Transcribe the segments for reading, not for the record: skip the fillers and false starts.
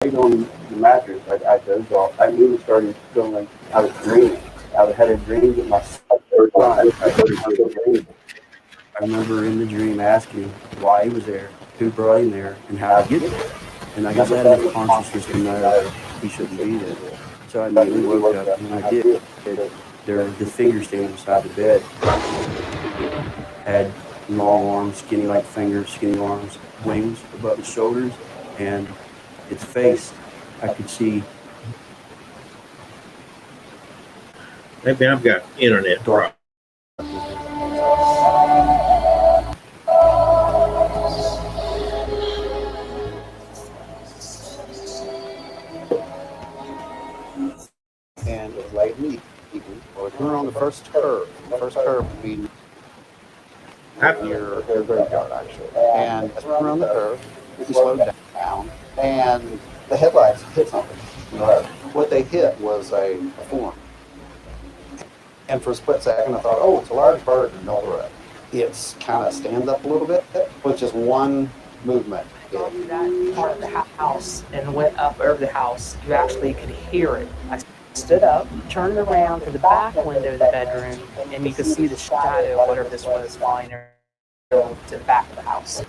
on the mattress. I dozed off. I immediately started feeling like I was dreaming. I had a dream that my son, I started feeling dreaming. I remember in the dream asking why he was there, who brought him there, and how to get there. And I guess I had enough consciousness to know that he shouldn't be there. So I immediately woke up, and when I did, there was the figure standing beside the bed. Had long arms, skinny like fingers, skinny arms, wings above its shoulders, and its face I could see. Maybe I've got internet Dark. And it was late in the evening. We were on the first curve. The first curve would be near their graveyard, actually. And as we were on the curve, we slowed down, and the headlights hit something. What they hit was a form. And for a split second, I thought, oh, it's a large bird in the middle of the road. It's kind of stands up a little bit, with just one movement. That part of the house and went up over the house. You actually could hear it. I stood up, turned around to the back window of the bedroom, and you could see the shadow of whatever this was flying over to the back of the house.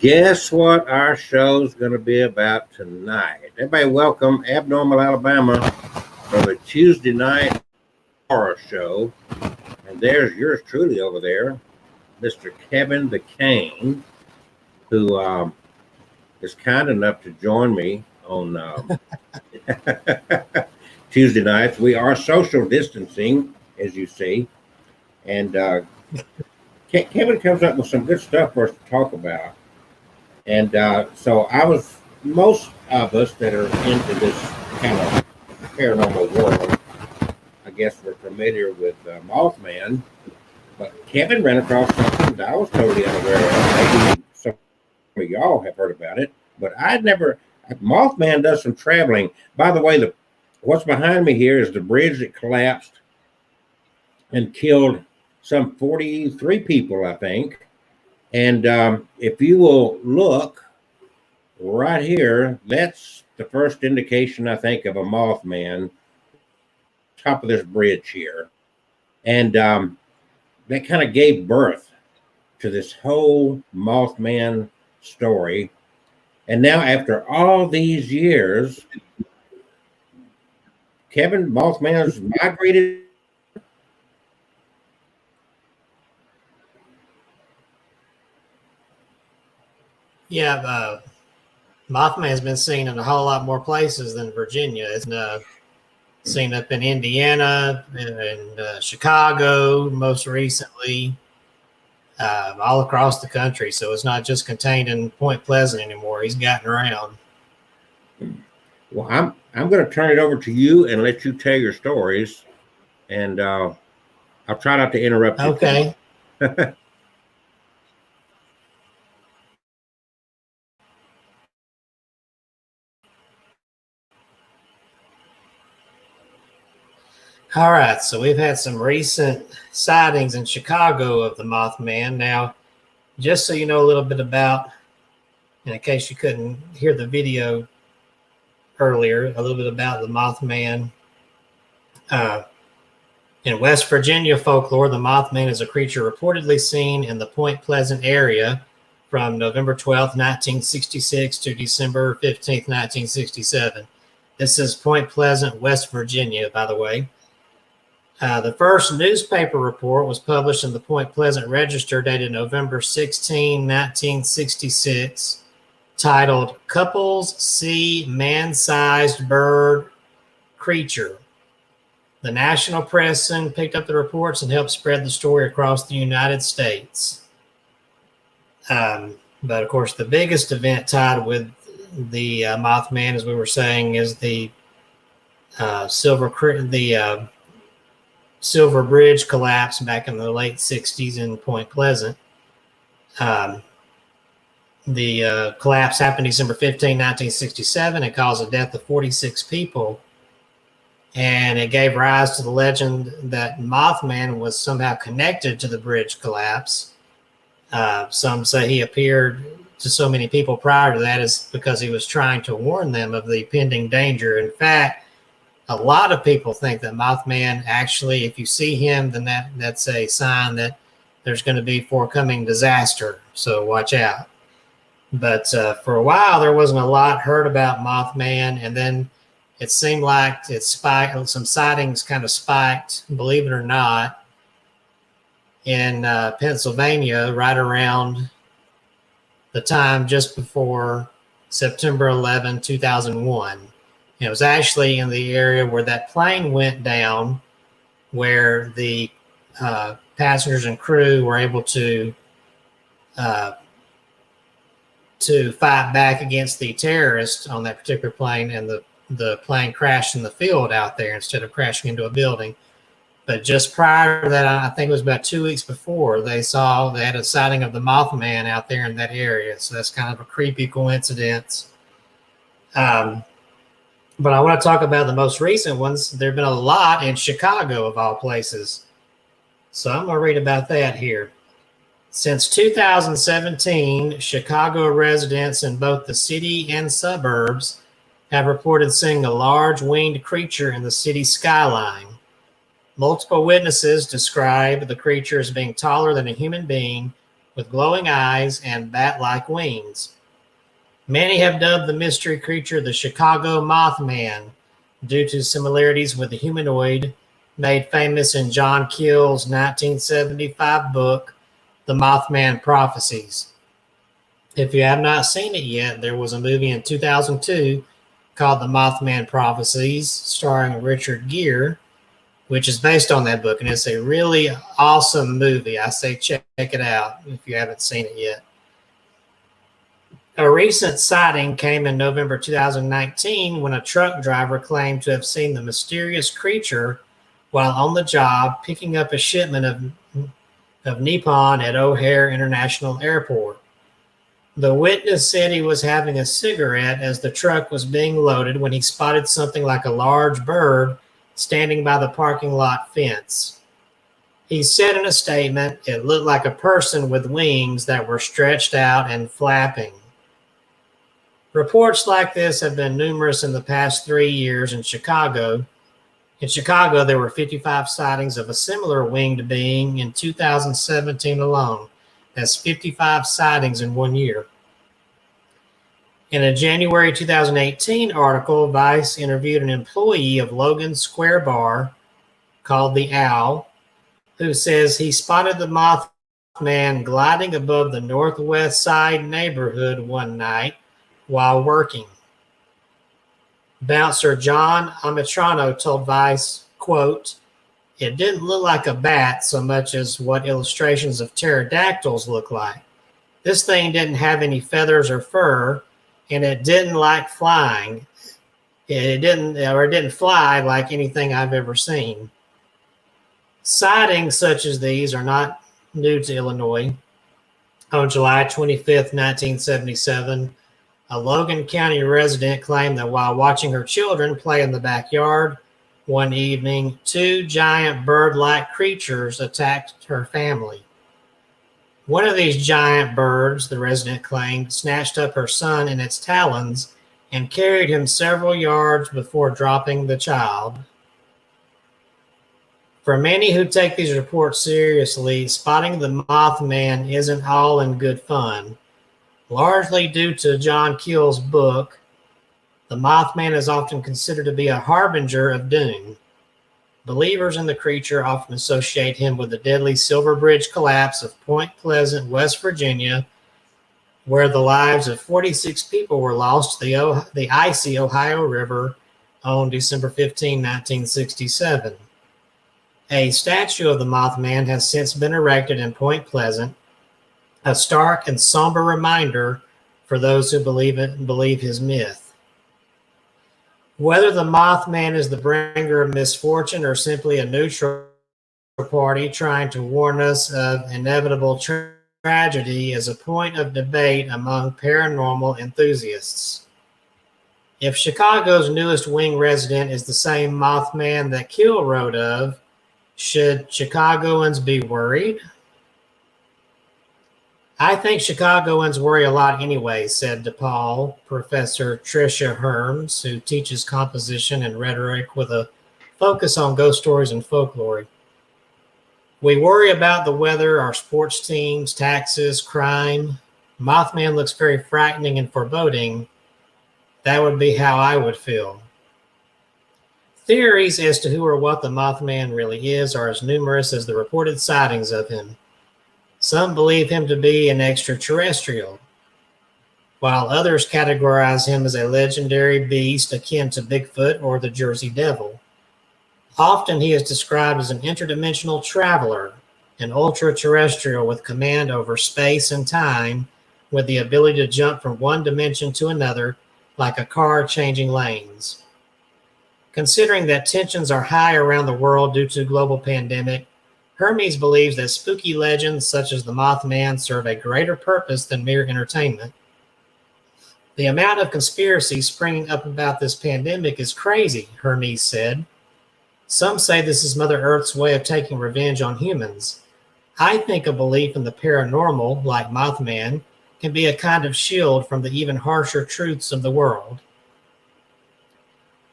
Guess what our show's going to be about tonight? Everybody welcome Abnormal Alabama for the Tuesday night horror show. And there's yours truly over there, Mr. Kevin the Cane, who is kind enough to join me on Tuesday nights. We are social distancing, as you see. And Kevin comes up with some good stuff for us to talk about. And so most of us that are into this kind of paranormal world, I guess we're familiar with Mothman, but Kevin ran across something that I was totally unaware of. Maybe some of y'all have heard about it, but I'd never. Mothman does some traveling. By the way, what's behind me here is the bridge that collapsed and killed some 43 people, I think. And if you will look right here, that's the first indication, I think, of a Mothman, top of this bridge here. And that kind of gave birth to this whole Mothman story. And now, after all these years, Kevin, Mothman's migrated. Yeah, Mothman's been seen in a whole lot more places than Virginia. It's seen up in Indiana and Chicago most recently, all across the country. So it's not just contained in Point Pleasant anymore. He's gotten around. Well, I'm going to turn it over to you and let you tell your stories, and I'll try not to interrupt you. Okay. All right, so we've had some recent sightings in Chicago of the Mothman. Now, just so you know a little bit about, in case you couldn't hear the video earlier, a little bit about the Mothman. In West Virginia folklore, the Mothman is a creature reportedly seen in the Point Pleasant area from November 12th, 1966 to December 15th, 1967. This is Point Pleasant, West Virginia, by the way. The first newspaper report was published in the Point Pleasant Register dated November 16, 1966, titled "Couples See Man-Sized Bird Creature." The national press soon picked up the reports and helped spread the story across the United States. But of course, the biggest event tied with the Mothman, as we were saying, is the Silver Bridge collapse back in the late 60s in Point Pleasant. The collapse happened December 15, 1967. It caused the death of 46 people. And it gave rise to the legend that Mothman was somehow connected to the bridge collapse. Some say he appeared to so many people prior to that is because he was trying to warn them of the pending danger. In fact, a lot of people think that Mothman actually, if you see him, then that's a sign that there's going to be forthcoming disaster. So watch out. But for a while, there wasn't a lot heard about Mothman. And then it seemed like it spiked, some sightings kind of spiked, believe it or not, in Pennsylvania right around the time just before September 11, 2001. And it was actually in the area where that plane went down, where the passengers and crew were able to fight back against the terrorists on that particular plane, and the plane crashed in the field out there instead of crashing into a building. But just prior to that, I think it was about 2 weeks before, they had a sighting of the Mothman out there in that area. So that's kind of a creepy coincidence. But I want to talk about the most recent ones. There have been a lot in Chicago, of all places. So I'm going to read about that here. Since 2017, Chicago residents in both the city and suburbs have reported seeing a large winged creature in the city skyline. Multiple witnesses describe the creature as being taller than a human being, with glowing eyes and bat-like wings. Many have dubbed the mystery creature the Chicago Mothman due to similarities with the humanoid made famous in John Keel's 1975 book, The Mothman Prophecies. If you have not seen it yet, there was a movie in 2002 called The Mothman Prophecies, starring Richard Gere, which is based on that book, and it's a really awesome movie. I say check it out if you haven't seen it yet. A recent sighting came in November 2019 when a truck driver claimed to have seen the mysterious creature while on the job picking up a shipment of Nippon at O'Hare International Airport. The witness said he was having a cigarette as the truck was being loaded when he spotted something like a large bird standing by the parking lot fence. He said in a statement, it looked like a person with wings that were stretched out and flapping. Reports like this have been numerous in the past 3 years in Chicago. In Chicago, there were 55 sightings of a similar winged being in 2017 alone. That's 55 sightings in 1 year. In a January 2018 article, Vice interviewed an employee of Logan Square Bar called the Owl, who says he spotted the Mothman gliding above the Northwest Side neighborhood one night while working. Bouncer John Amitrano told Vice, quote, "It didn't look like a bat so much as what illustrations of pterodactyls look like. This thing didn't have any feathers or fur, and it didn't like flying. It didn't fly like anything I've ever seen." Sightings such as these are not new to Illinois. On July 25th, 1977, a Logan County resident claimed that while watching her children play in the backyard one evening, two giant bird-like creatures attacked her family. One of these giant birds, the resident claimed, snatched up her son in its talons and carried him several yards before dropping the child. For many who take these reports seriously, spotting the Mothman isn't all in good fun. Largely due to John Keel's book, the Mothman is often considered to be a harbinger of doom. Believers in the creature often associate him with the deadly Silver Bridge collapse of Point Pleasant, West Virginia, where the lives of 46 people were lost to the icy Ohio River on December 15, 1967. A statue of the Mothman has since been erected in Point Pleasant, a stark and somber reminder for those who believe his myth. Whether the Mothman is the bringer of misfortune or simply a neutral party trying to warn us of inevitable tragedy is a point of debate among paranormal enthusiasts. If Chicago's newest wing resident is the same Mothman that Keel wrote of, should Chicagoans be worried? I think Chicagoans worry a lot anyway, said DePaul Professor Tricia Herms, who teaches composition and rhetoric with a focus on ghost stories and folklore. We worry about the weather, our sports teams, taxes, crime. Mothman looks very frightening and foreboding. That would be how I would feel. Theories as to who or what the Mothman really is are as numerous as the reported sightings of him. Some believe him to be an extraterrestrial, while others categorize him as a legendary beast akin to Bigfoot or the Jersey Devil. Often he is described as an interdimensional traveler, an ultra-terrestrial with command over space and time, with the ability to jump from one dimension to another like a car changing lanes. Considering that tensions are high around the world due to global pandemic, Hermes believes that spooky legends such as the Mothman serve a greater purpose than mere entertainment. The amount of conspiracy springing up about this pandemic is crazy, Hermes said. Some say this is Mother Earth's way of taking revenge on humans. I think a belief in the paranormal, like Mothman, can be a kind of shield from the even harsher truths of the world.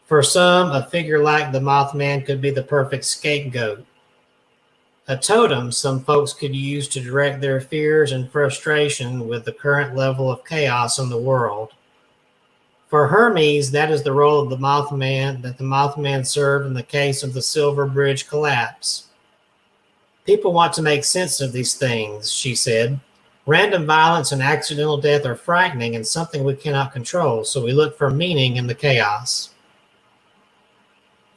For some, a figure like the Mothman could be the perfect scapegoat. A totem some folks could use to direct their fears and frustration with the current level of chaos in the world. For Hermes, that is the role of the Mothman that the Mothman served in the case of the Silver Bridge collapse. People want to make sense of these things, she said. Random violence and accidental death are frightening and something we cannot control, so we look for meaning in the chaos.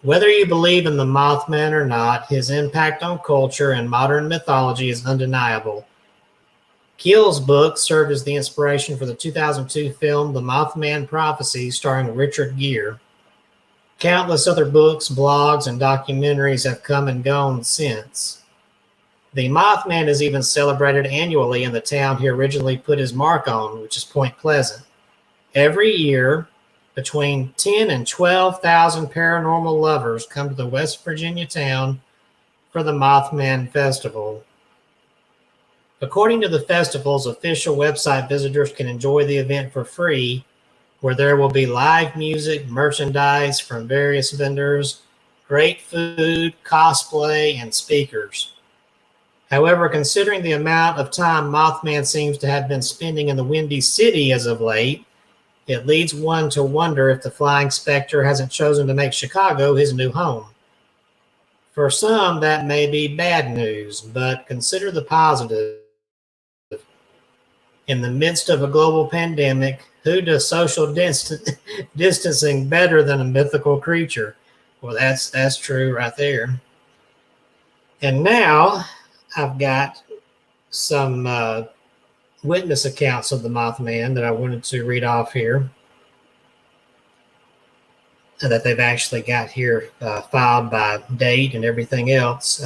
Whether you believe in the Mothman or not, his impact on culture and modern mythology is undeniable. Keel's book served as the inspiration for the 2002 film The Mothman Prophecy, starring Richard Gere. Countless other books, blogs, and documentaries have come and gone since. The Mothman is even celebrated annually in the town he originally put his mark on, which is Point Pleasant. Every year, between 10 and 12,000 paranormal lovers come to the West Virginia town for the Mothman Festival. According to the festival's official website, visitors can enjoy the event for free, where there will be live music, merchandise from various vendors, great food, cosplay, and speakers. However, considering the amount of time Mothman seems to have been spending in the Windy City as of late, it leads one to wonder if the Flying Spectre hasn't chosen to make Chicago his new home. For some, that may be bad news, but consider the positive. In the midst of a global pandemic, who does social distancing better than a mythical creature? Well, that's true right there. And now I've got some witness accounts of the Mothman that I wanted to read off here, that they've actually got here filed by date and everything else.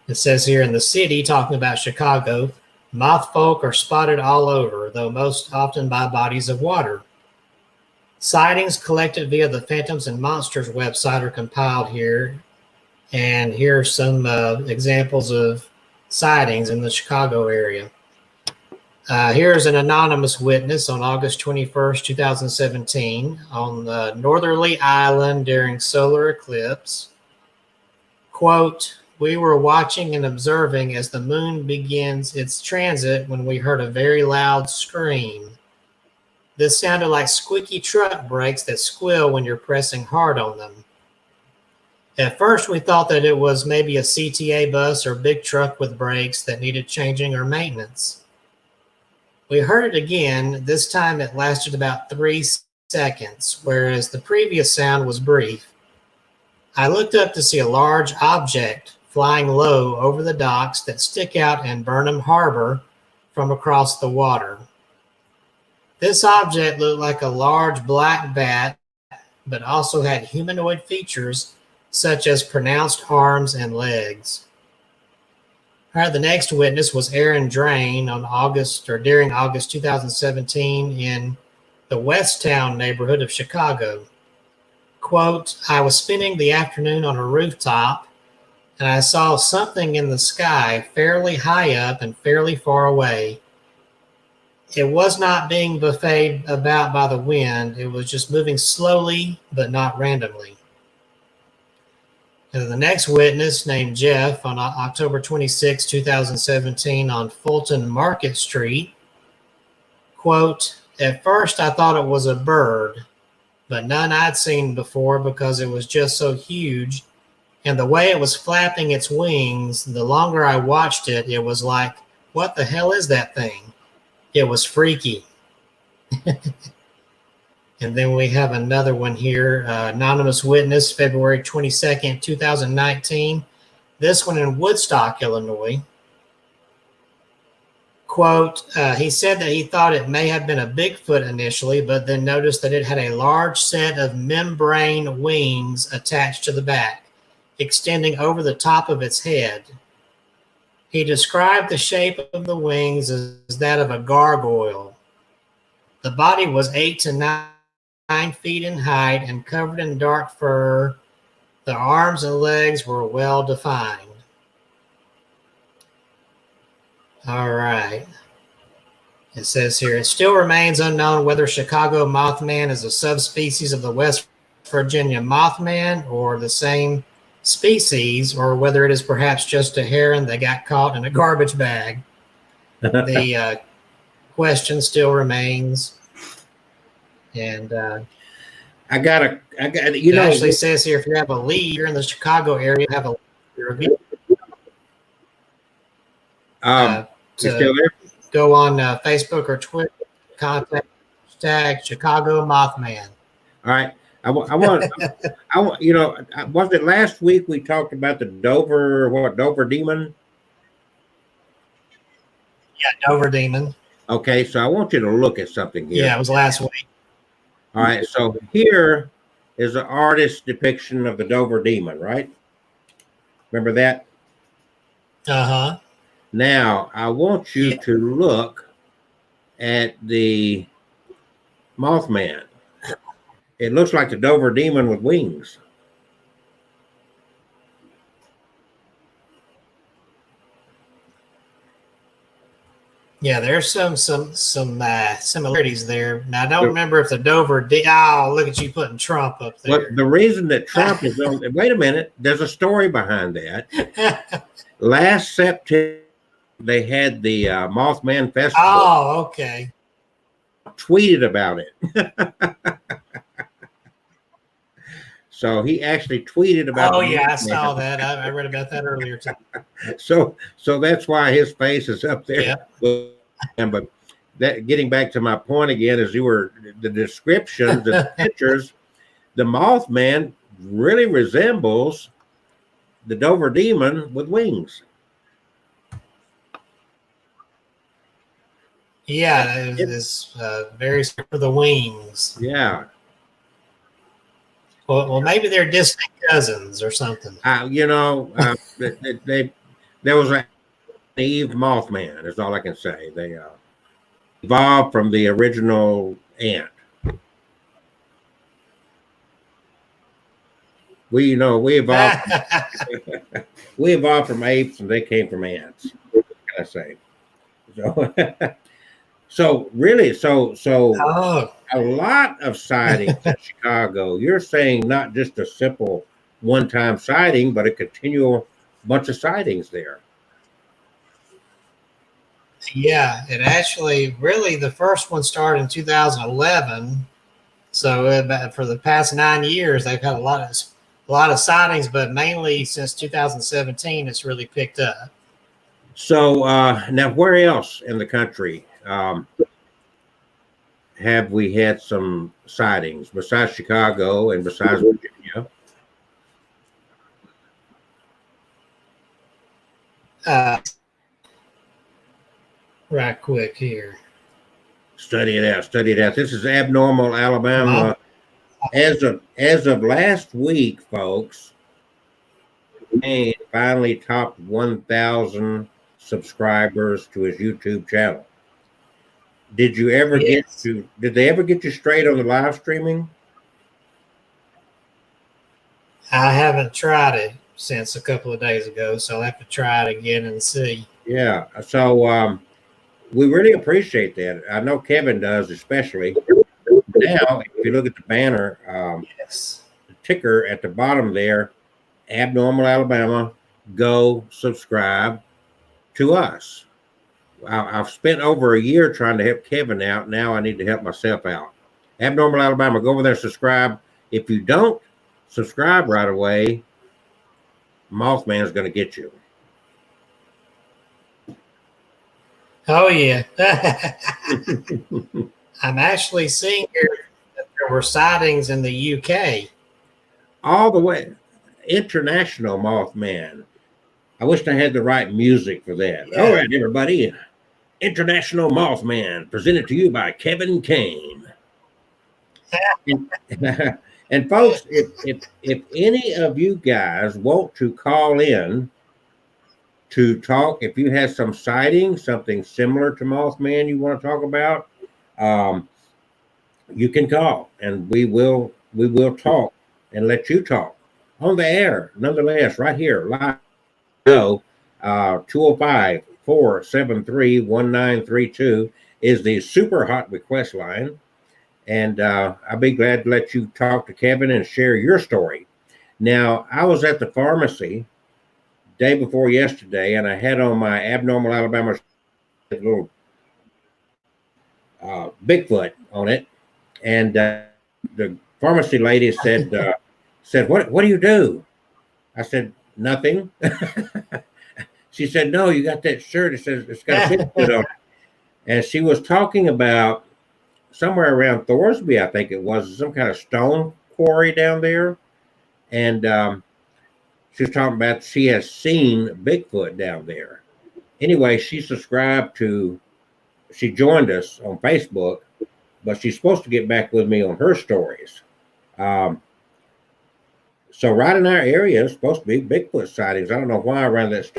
It says here in the city, talking about Chicago, moth folk are spotted all over, though most often by bodies of water. Sightings collected via the Phantoms and Monsters website are compiled here. And here are some examples of sightings in the Chicago area. Here's an anonymous witness on August 21st, 2017 on the Northerly Island during solar eclipse. Quote, "We were watching and observing as the moon begins its transit when we heard a very loud scream. This sounded like squeaky truck brakes that squeal when you're pressing hard on them. At first, we thought that it was maybe a CTA bus or big truck with brakes that needed changing or maintenance. We heard it again. This time it lasted about 3 seconds, whereas the previous sound was brief. I looked up to see a large object flying low over the docks that stick out in Burnham Harbor from across the water. This object looked like a large black bat, but also had humanoid features such as pronounced arms and legs. All right, the next witness was Aaron Drain during August 2017 in the Westtown neighborhood of Chicago. Quote, I was spending the afternoon on a rooftop and I saw something in the sky fairly high up and fairly far away. It was not being buffeted about by the wind. It was just moving slowly, but not randomly. And the next witness, named Jeff, on October 26, 2017, on Fulton Market Street, quote, at first I thought it was a bird, but none I'd seen before because it was just so huge. And the way it was flapping its wings, the longer I watched it, it was like, what the hell is that thing? It was freaky. And then we have another one here, anonymous witness, February 22nd, 2019. This one in Woodstock, Illinois. Quote, he said that he thought it may have been a Bigfoot initially, but then noticed that it had a large set of membrane wings attached to the back, extending over the top of its head. He described the shape of the wings as that of a gargoyle. The body was 8 to 9 feet in height and covered in dark fur. The arms and legs were well defined. All right. It says here, it still remains unknown whether Chicago Mothman is a subspecies of the West Virginia Mothman or the same species, or whether it is perhaps just a heron that got caught in a garbage bag. The question still remains. And I got, it actually says here, if you have a lead, you're in the Chicago area, have a review. You still there? Go on Facebook or Twitter, contact Chicago Mothman. All right. I want, was it last week we talked about the Dover demon? Yeah, Dover demon. Okay, so I want you to look at something here. Yeah, it was last week. All right, so here is an artist's depiction of the Dover demon, right? Remember that? Uh-huh. Now, I want you to look at the Mothman. It looks like the Dover demon with wings. Yeah, there's some similarities there. Now, I don't remember if the Dover look at you putting Trump up there. But the reason that Trump is on, wait a minute, there's a story behind that. Last September, they had the Mothman Festival. Oh, okay. Tweeted about it. So he actually tweeted about it. Oh, yeah, I saw that. I read about that earlier, too. So that's why his face is up there. Yeah. But that, getting back to my point again, as you were, the descriptions, the pictures, the Mothman really resembles the Dover demon with wings. Yeah, it's very for the wings. Yeah. Well, maybe they're distant cousins or something. There was a Eve Mothman. Is all I can say. They evolved from the original ant. We evolved. We evolved from apes, and they came from ants. What can I say? So really, a lot of sightings in Chicago. You're saying not just a simple one-time sighting, but a continual bunch of sightings there. Yeah, it actually really the first one started in 2011. So for the past 9 years, they've had a lot of sightings, but mainly since 2017, it's really picked up. So now, where else in the country have we had some sightings besides Chicago and besides Virginia? Right quick here. Study it out. Study it out. This is Abnormal Alabama. As of last week, folks, Kane finally topped 1,000 subscribers to his YouTube channel. Did you ever get to? Did they ever get you straight on the live streaming? I haven't tried it since a couple of days ago, so I'll have to try it again and see. Yeah. So we really appreciate that. I know Kevin does, especially. Now, if you look at the banner, Yes. the ticker at the bottom there, Abnormal Alabama, go subscribe to us. I've spent over a year trying to help Kevin out. Now I need to help myself out. Abnormal Alabama, go over there, subscribe. If you don't subscribe right away, Mothman is going to get you. Oh, yeah. I'm actually seeing here that there were sightings in the UK. All the way. International Mothman. I wish I had the right music for that. Yeah. All right, everybody. International Mothman, presented to you by Kevin Kane. And folks, if any of you guys want to call in to talk, if you have some sighting, something similar to Mothman you want to talk about, you can call, and we will talk and let you talk on the air. Nonetheless, right here, live. Go 205-473-1932 is the super hot request line. And I'll be glad to let you talk to Kevin and share your story. Now, I was at the pharmacy day before yesterday, and I had on my Abnormal Alabama little Bigfoot on it. And the pharmacy lady said, what do you do? I said, nothing. She said, no, you got that shirt. It says it's got a Bigfoot on it. And she was talking about somewhere around Thorsby, I think it was, some kind of stone quarry down there. And she was talking about she has seen Bigfoot down there. Anyway, she joined us on Facebook, but she's supposed to get back with me on her stories. So right in our area is supposed to be Bigfoot sightings. I don't know why around that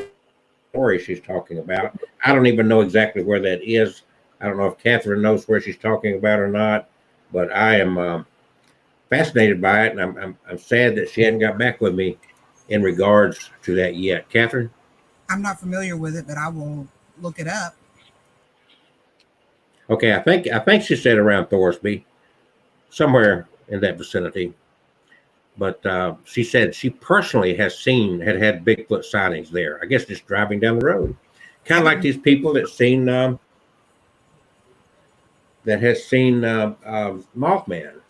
story she's talking about. I don't even know exactly where that is. I don't know if Catherine knows where she's talking about or not, but I am fascinated by it, and I'm sad that she hadn't got back with me in regards to that yet. Catherine? I'm not familiar with it, but I will look it up. Okay, I think she said around Thorsby, somewhere in that vicinity. But she said she personally had had Bigfoot sightings there. I guess just driving down the road, kind of like these people that has seen Mothman.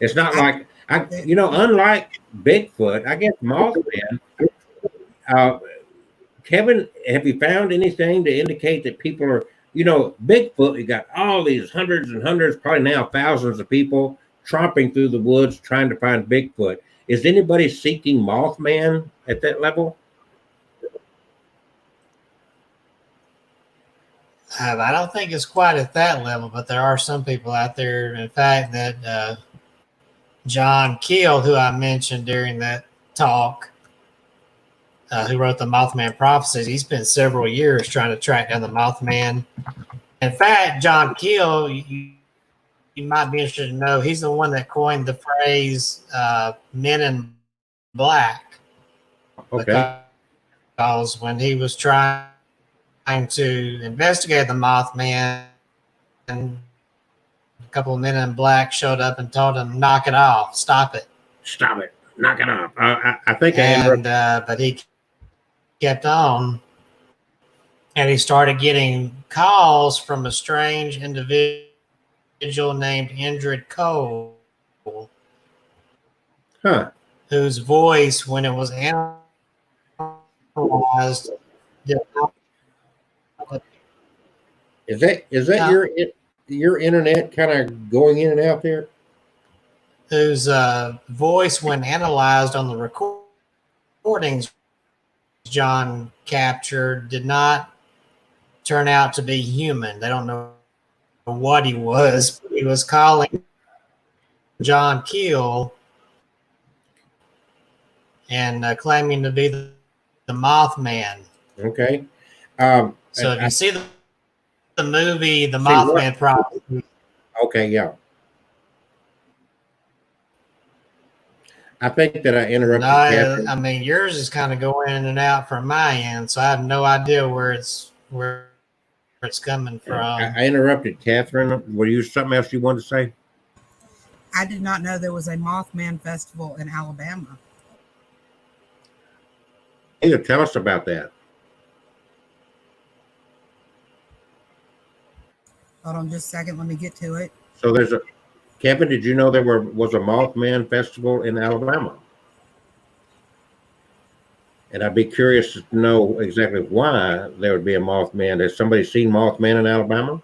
It's not like unlike Bigfoot, I guess Mothman. Kevin, have you found anything to indicate that people are, Bigfoot? You got all these hundreds and hundreds, probably now thousands of people tromping through the woods trying to find Bigfoot. Is anybody seeking Mothman at that level? I don't think it's quite at that level, but there are some people out there. In fact, that John Keel, who I mentioned during that talk, who wrote the Mothman Prophecies, he spent several years trying to track down the Mothman. In fact, John Keel, you might be interested to know, he's the one that coined the phrase "Men in Black." Okay. Because when he was trying to investigate the Mothman, and a couple of men in black showed up and told him, "Knock it off, stop it, knock it off." I think but he kept on, and he started getting calls from a strange individual named Indrid Cole, whose voice, when it was analyzed, is that your internet kind of going in and out there? Whose voice, when analyzed on the recordings, John captured did not turn out to be human. They don't know what he was. He was calling John Keel and claiming to be the Mothman. Okay. So if you see the movie, The See Mothman Prophecy, okay, yeah. I think that I interrupted Catherine. I mean, yours is kind of going in and out from my end, so I have no idea where it's coming from. I interrupted Catherine. Were you something else you wanted to say? I did not know there was a Mothman festival in Alabama. Either tell us about that. Hold on just a second. Let me get to it. So there's a Kevin. Did you know there was a Mothman festival in Alabama? And I'd be curious to know exactly why there would be a Mothman. Has somebody seen Mothman in Alabama?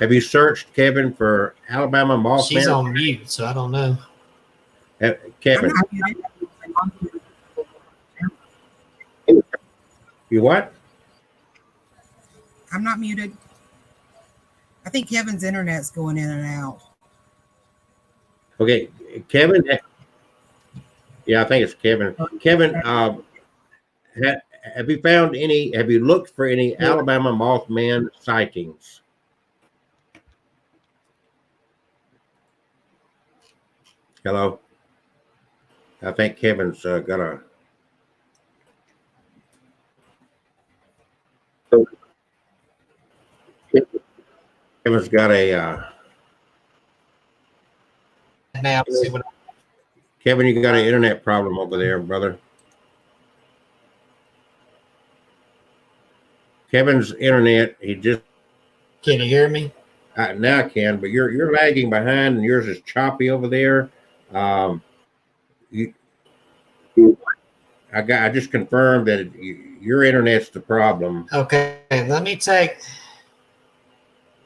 Have you searched, Kevin, for Alabama Mothman? She's on mute, so I don't know. Kevin, I'm not muted. you what? I'm not muted. I think Kevin's internet's going in and out. Okay, Kevin. Yeah, I think it's Kevin. Kevin, have you found any? Have you looked for any Alabama Mothman sightings? Hello. I think Kevin's got a. Kevin's got a. Now, see what Kevin, you got an internet problem over there, brother. Kevin's internet, he just. can you hear me? Now I can, but you're lagging behind, and yours is choppy over there. I just confirmed that your internet's the problem. Okay, let me take.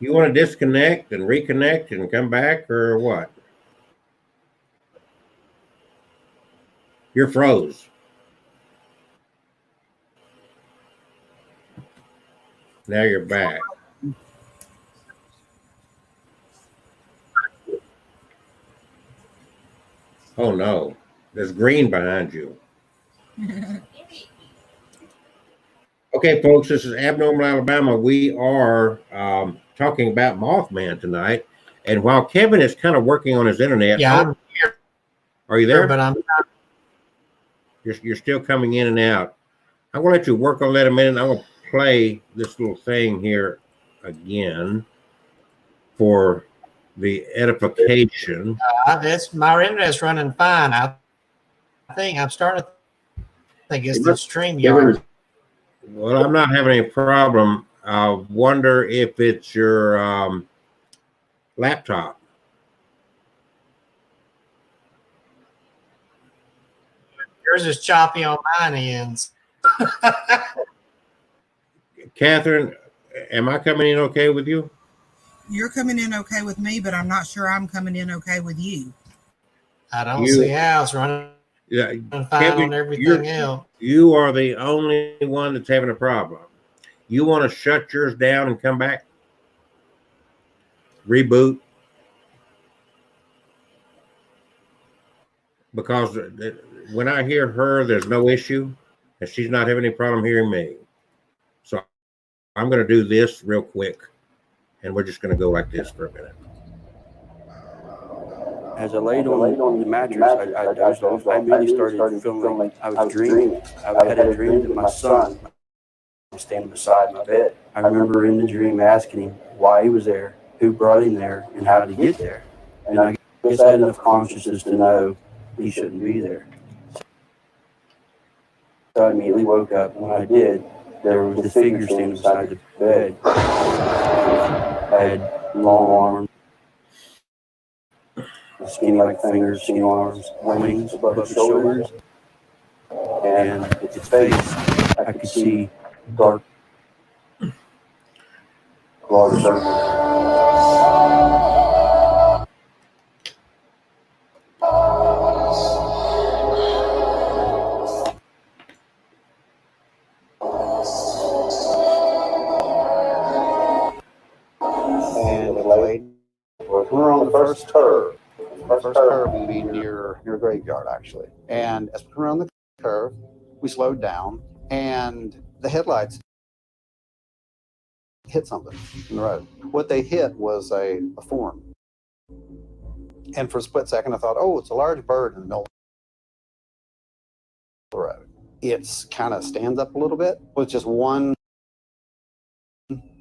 You want to disconnect and reconnect and come back, or what? You're froze. Now you're back. Oh no, there's green behind you. Okay, folks, this is Abnormal Alabama. We are talking about Mothman tonight. And while Kevin is kind of working on his internet, Yeah, I'm here, are you there? but I'm You're still coming in and out. I'm going to let you work on that a minute. I'm going to play this little thing here again for the edification. it's my internet's running fine. I think I'm starting to think it's the StreamYard. Well, I'm not having any problem. I wonder if it's your laptop. Yours is choppy on mine ends. Catherine, am I coming in okay with you? You're coming in okay with me, but I'm not sure I'm coming in okay with you. I don't see how it's running Yeah, fine Kevin, on everything else. You are the only one that's having a problem. You want to shut yours down and come back? Reboot? Because when I hear her, there's no issue, and she's not having any problem hearing me. So I'm going to do this real quick, and we're just going to go like this for a minute. As I laid on the mattress, I dozed off. I immediately started feeling like I was dreaming. I had a dream that my son was standing beside my bed. I remember in the dream asking him why he was there, who brought him there, and how did he get there. And I guess I had enough consciousness to know he shouldn't be there. So I immediately woke up. When I did, there was this figure standing beside the bed. I had long arms, skinny like fingers, skinny arms, wings above his shoulders, and its face, I could see dark, large circles. first curve. The first curve would be near a graveyard, actually. And as we come around the curve, we slowed down, and the headlights hit something in the road. What they hit was a form. And for a split second, I thought, oh, it's a large bird in the middle of the road. It's kind of stands up a little bit with just one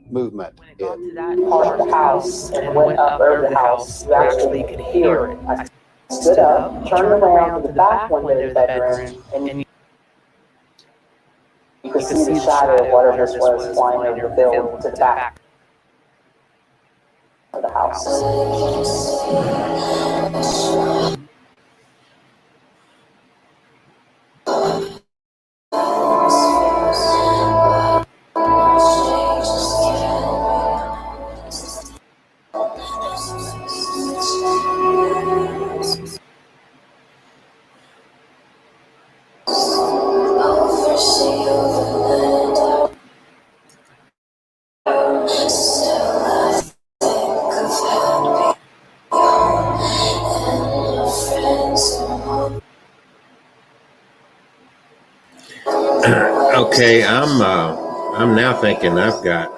movement. When it got to that part of the house and went up over the house, you actually could hear it. I stood up, turned around to the back window of the bedroom, and you could see the shadow of whatever this was flying over the field to the back of the house. Okay, I'm now thinking I've got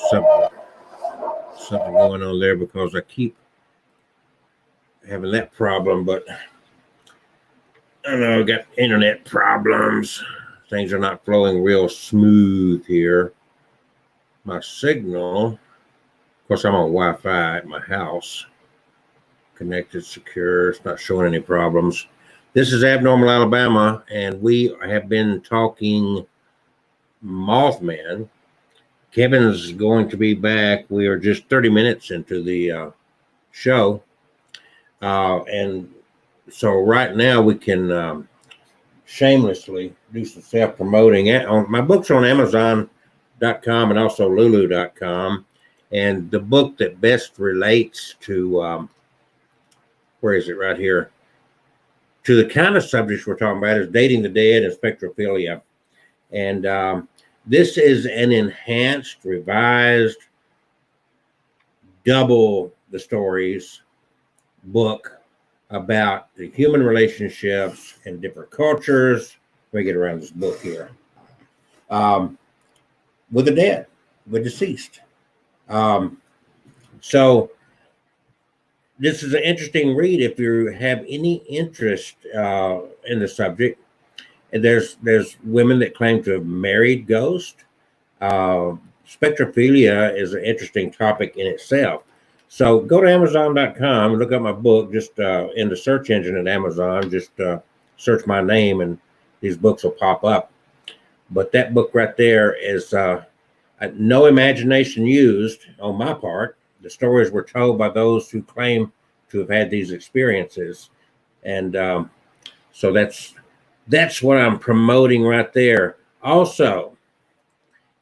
something going on there because I keep having that problem, but I don't know, I've got internet problems. Things are not flowing real smooth here. My signal, of course, I'm on Wi-Fi at my house. Connected, secure, it's not showing any problems. This is Abnormal Alabama, and we have been talking Mothman. Kevin's going to be back. We are just 30 minutes into the show. And so right now we can shamelessly do some self-promoting. My book's on Amazon.com and also Lulu.com. And the book that best relates to, where is it right here? To the kind of subjects we're talking about is Dating the Dead and Spectrophilia. And this is an enhanced, revised, double the stories book about the human relationships in different cultures. Let me get around this book here. With the dead, with deceased. So this is an interesting read if you have any interest in the subject. And there's women that claim to have married ghosts. Spectrophilia is an interesting topic in itself. So go to Amazon.com and look up my book. Just in the search engine at Amazon, just search my name and these books will pop up. But that book right there is no imagination used on my part. The stories were told by those who claim to have had these experiences. And so that's what I'm promoting right there. Also,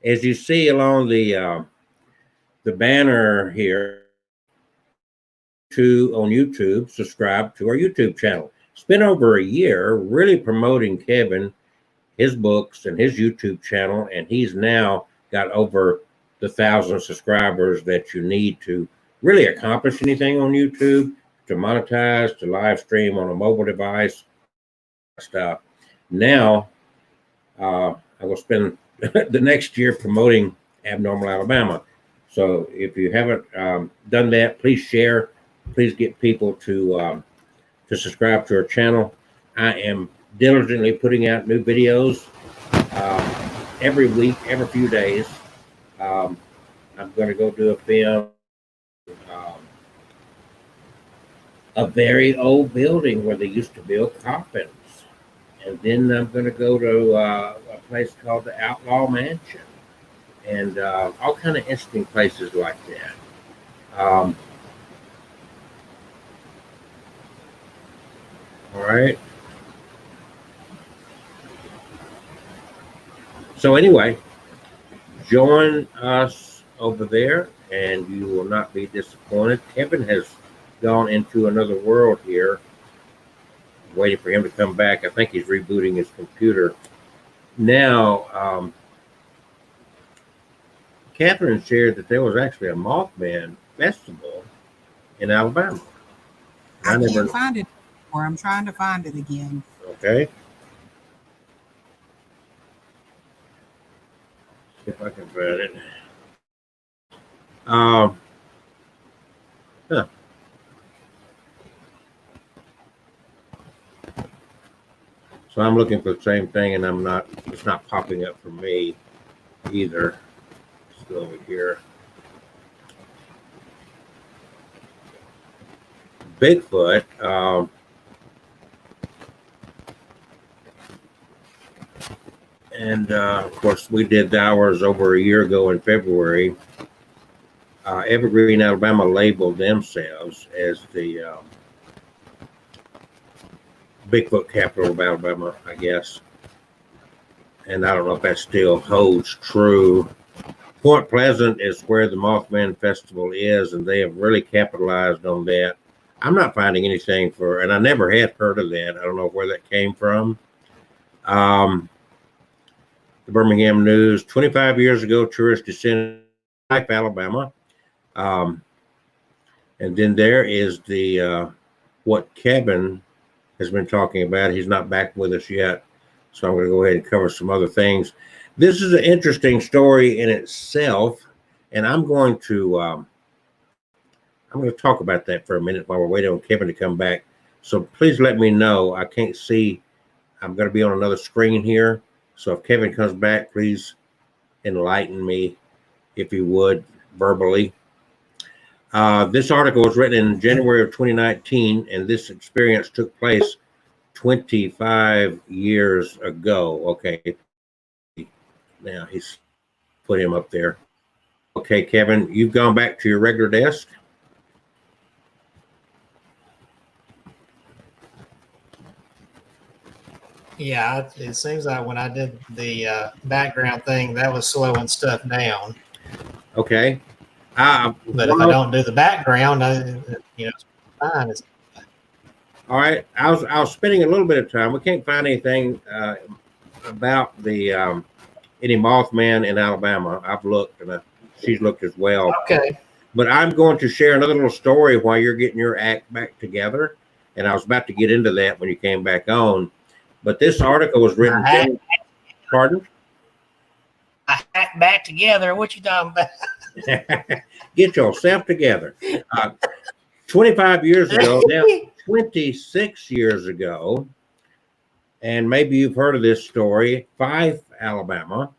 as you see along the banner here, on YouTube, subscribe to our YouTube channel. Spent over a year really promoting Kevin, his books, and his YouTube channel, and he's now got over the 1,000 subscribers that you need to really accomplish anything on YouTube, to monetize, to live stream on a mobile device, stuff. Now, I will spend the next year promoting Abnormal Alabama. So if you haven't done that, please share. Please get people to subscribe to our channel. I am diligently putting out new videos every week, every few days. I'm going to go do a film, a very old building where they used to build coffins. And then I'm going to go to a place called the Outlaw Mansion, and all kind of interesting places like that. All right. So anyway, join us over there, and you will not be disappointed. Kevin has gone into another world here. Waiting for him to come back. I think he's rebooting his computer. Now, Catherine shared that there was actually a Mothman festival in Alabama. I never. can't find it anymore. I'm trying to find it again. Okay. See if I can find it. Um, huh. So I'm looking for the same thing, and it's not popping up for me either. Let's go over here. Bigfoot. And of course, we did ours over a year ago in February. Evergreen, Alabama labeled themselves as the Bigfoot capital of Alabama, I guess. And I don't know if that still holds true. Point Pleasant is where the Mothman Festival is, and they have really capitalized on that. I'm not finding anything and I never had heard of that. I don't know where that came from. The Birmingham News, 25 years ago, tourists descended in Alabama. And then there is the what Kevin has been talking about. He's not back with us yet, so I'm going to go ahead and cover some other things. This is an interesting story in itself, and I'm going to talk about that for a minute while we're waiting on Kevin to come back. So please let me know. I can't see. I'm going to be on another screen here. So if Kevin comes back, please enlighten me, if you would, verbally. This article was written in January of 2019, and this experience took place 25 years ago. Okay. Now he's put him up there. Okay, Kevin, you've gone back to your regular desk. Yeah, it seems like when I did the background thing, that was slowing stuff down. Okay. But if I don't do the background, it's fine. All right. I was spending a little bit of time. We can't find anything about the any Mothman in Alabama. I've looked, and she's looked as well. Okay. But I'm going to share another little story while you're getting your act back together. And I was about to get into that when you came back on. But this article was written. Pardon? I hacked back together. What you talking about? Get yourself together. 25 years ago, now 26 years ago, and maybe you've heard of this story, Fife, Alabama.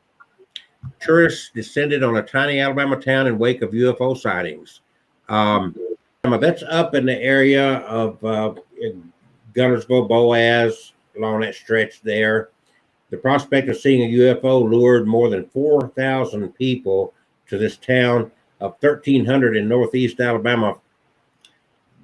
Tourists descended on a tiny Alabama town in wake of UFO sightings. That's up in the area of Gunnersville, Boaz, along that stretch there. The prospect of seeing a UFO lured more than 4,000 people to this town of 1,300 in northeast Alabama.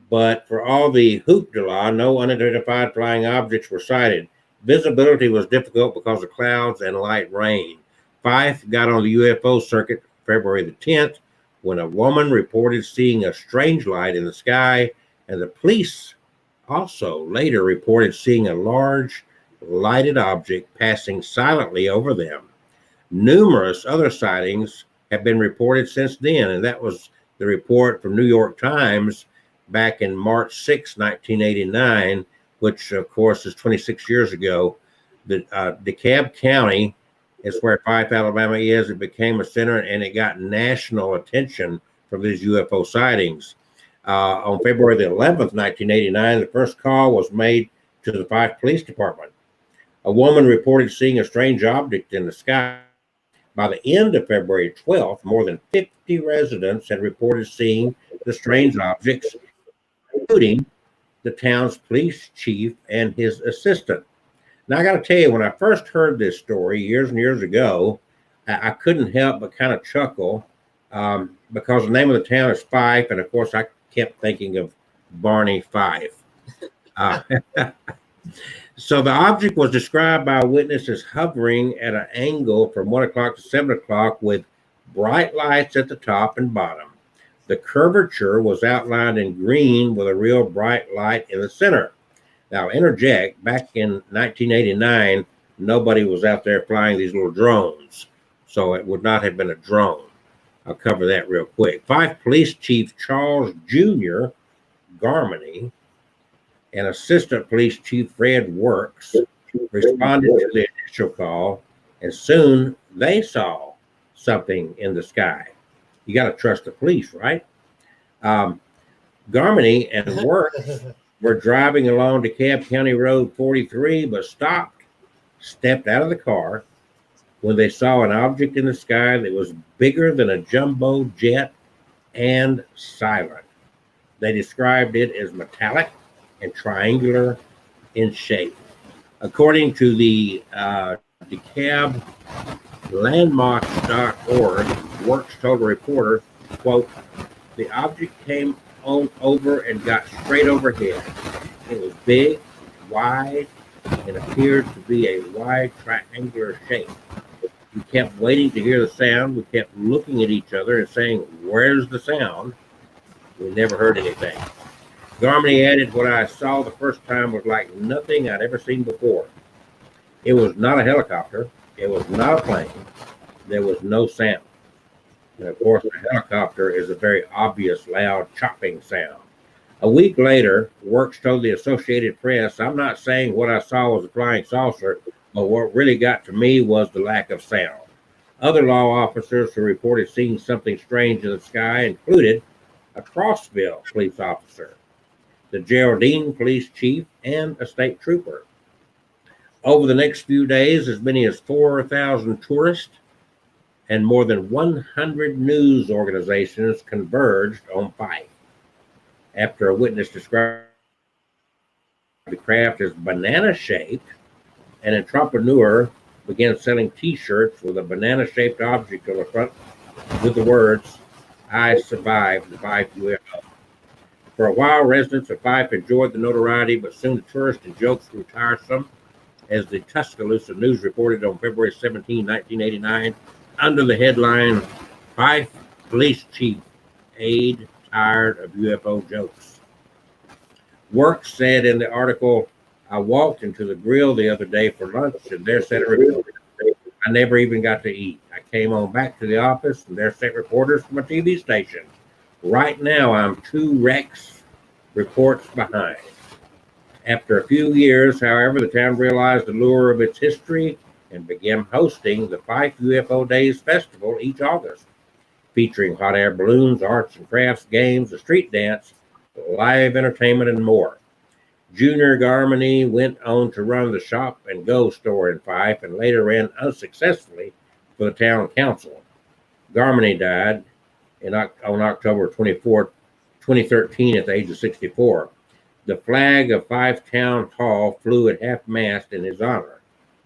But for all the hoopla, no unidentified flying objects were sighted. Visibility was difficult because of clouds and light rain. Fife got on the UFO circuit February the 10th when a woman reported seeing a strange light in the sky, and the police also later reported seeing a large lighted object passing silently over them. Numerous other sightings have been reported since then, and that was the report from New York Times back in March 6, 1989, which of course is 26 years ago. The DeKalb County is where Fife, Alabama is. It became a center, and it got national attention from these UFO sightings. On February the 11th, 1989, the first call was made to the Fife Police Department. A woman reported seeing a strange object in the sky. By the end of February 12th, more than 50 residents had reported seeing the strange objects, including the town's police chief and his assistant. Now, I got to tell you, when I first heard this story years and years ago, I couldn't help but kind of chuckle because the name of the town is Fife, and of course, I kept thinking of Barney Fife. So the object was described by a witness as hovering at an angle from 1 o'clock to 7 o'clock with bright lights at the top and bottom. The curvature was outlined in green with a real bright light in the center. Now, interject, back in 1989, nobody was out there flying these little drones, so it would not have been a drone. I'll cover that real quick. Fife Police Chief Charles Jr. Garmany, and Assistant Police Chief Fred Works responded to the initial call, and soon they saw something in the sky. You got to trust the police, right? Garmany and Works were driving along DeKalb County Road 43, but stepped out of the car when they saw an object in the sky that was bigger than a jumbo jet and silent. They described it as metallic and triangular in shape. According to the DeKalb landmarks.org, Works told a reporter, quote, the object came on over and got straight overhead. It was big, wide, and appeared to be a wide triangular shape. We kept waiting to hear the sound. We kept looking at each other and saying, where's the sound? We never heard anything. Garmany added, what I saw the first time was like nothing I'd ever seen before. It was not a helicopter. It was not a plane. There was no sound. And of course, a helicopter is a very obvious, loud, chopping sound. A week later, Works told the Associated Press, I'm not saying what I saw was a flying saucer, but what really got to me was the lack of sound. Other law officers who reported seeing something strange in the sky included a Crossville police officer, the Geraldine police chief, and a state trooper. Over the next few days, as many as 4,000 tourists and more than 100 news organizations converged on Fife. After a witness described the craft as banana-shaped, an entrepreneur began selling T-shirts with a banana-shaped object on the front with the words, I survived the Fife UFO. For a while, residents of Fife enjoyed the notoriety, but soon the tourists and jokes grew tiresome. As the Tuscaloosa News reported on February 17, 1989, under the headline, Fife Police Chief Aide Tired of UFO Jokes. Works said in the article, I walked into the grill the other day for lunch, and there sat a reporter. I never even got to eat. I came on back to the office, and there sat reporters from a TV station. Right now, I'm 2 Rex reports behind. After a few years, however, the town realized the lure of its history and began hosting the Fife UFO Days Festival each August, featuring hot air balloons, arts and crafts, games, a street dance, live entertainment, and more. Junior Garmany went on to run the Shop and Go store in Fife and later ran unsuccessfully for the town council. Garmany died on October 24, 2013 at the age of 64. The flag of Fife Town Hall flew at half-mast in his honor,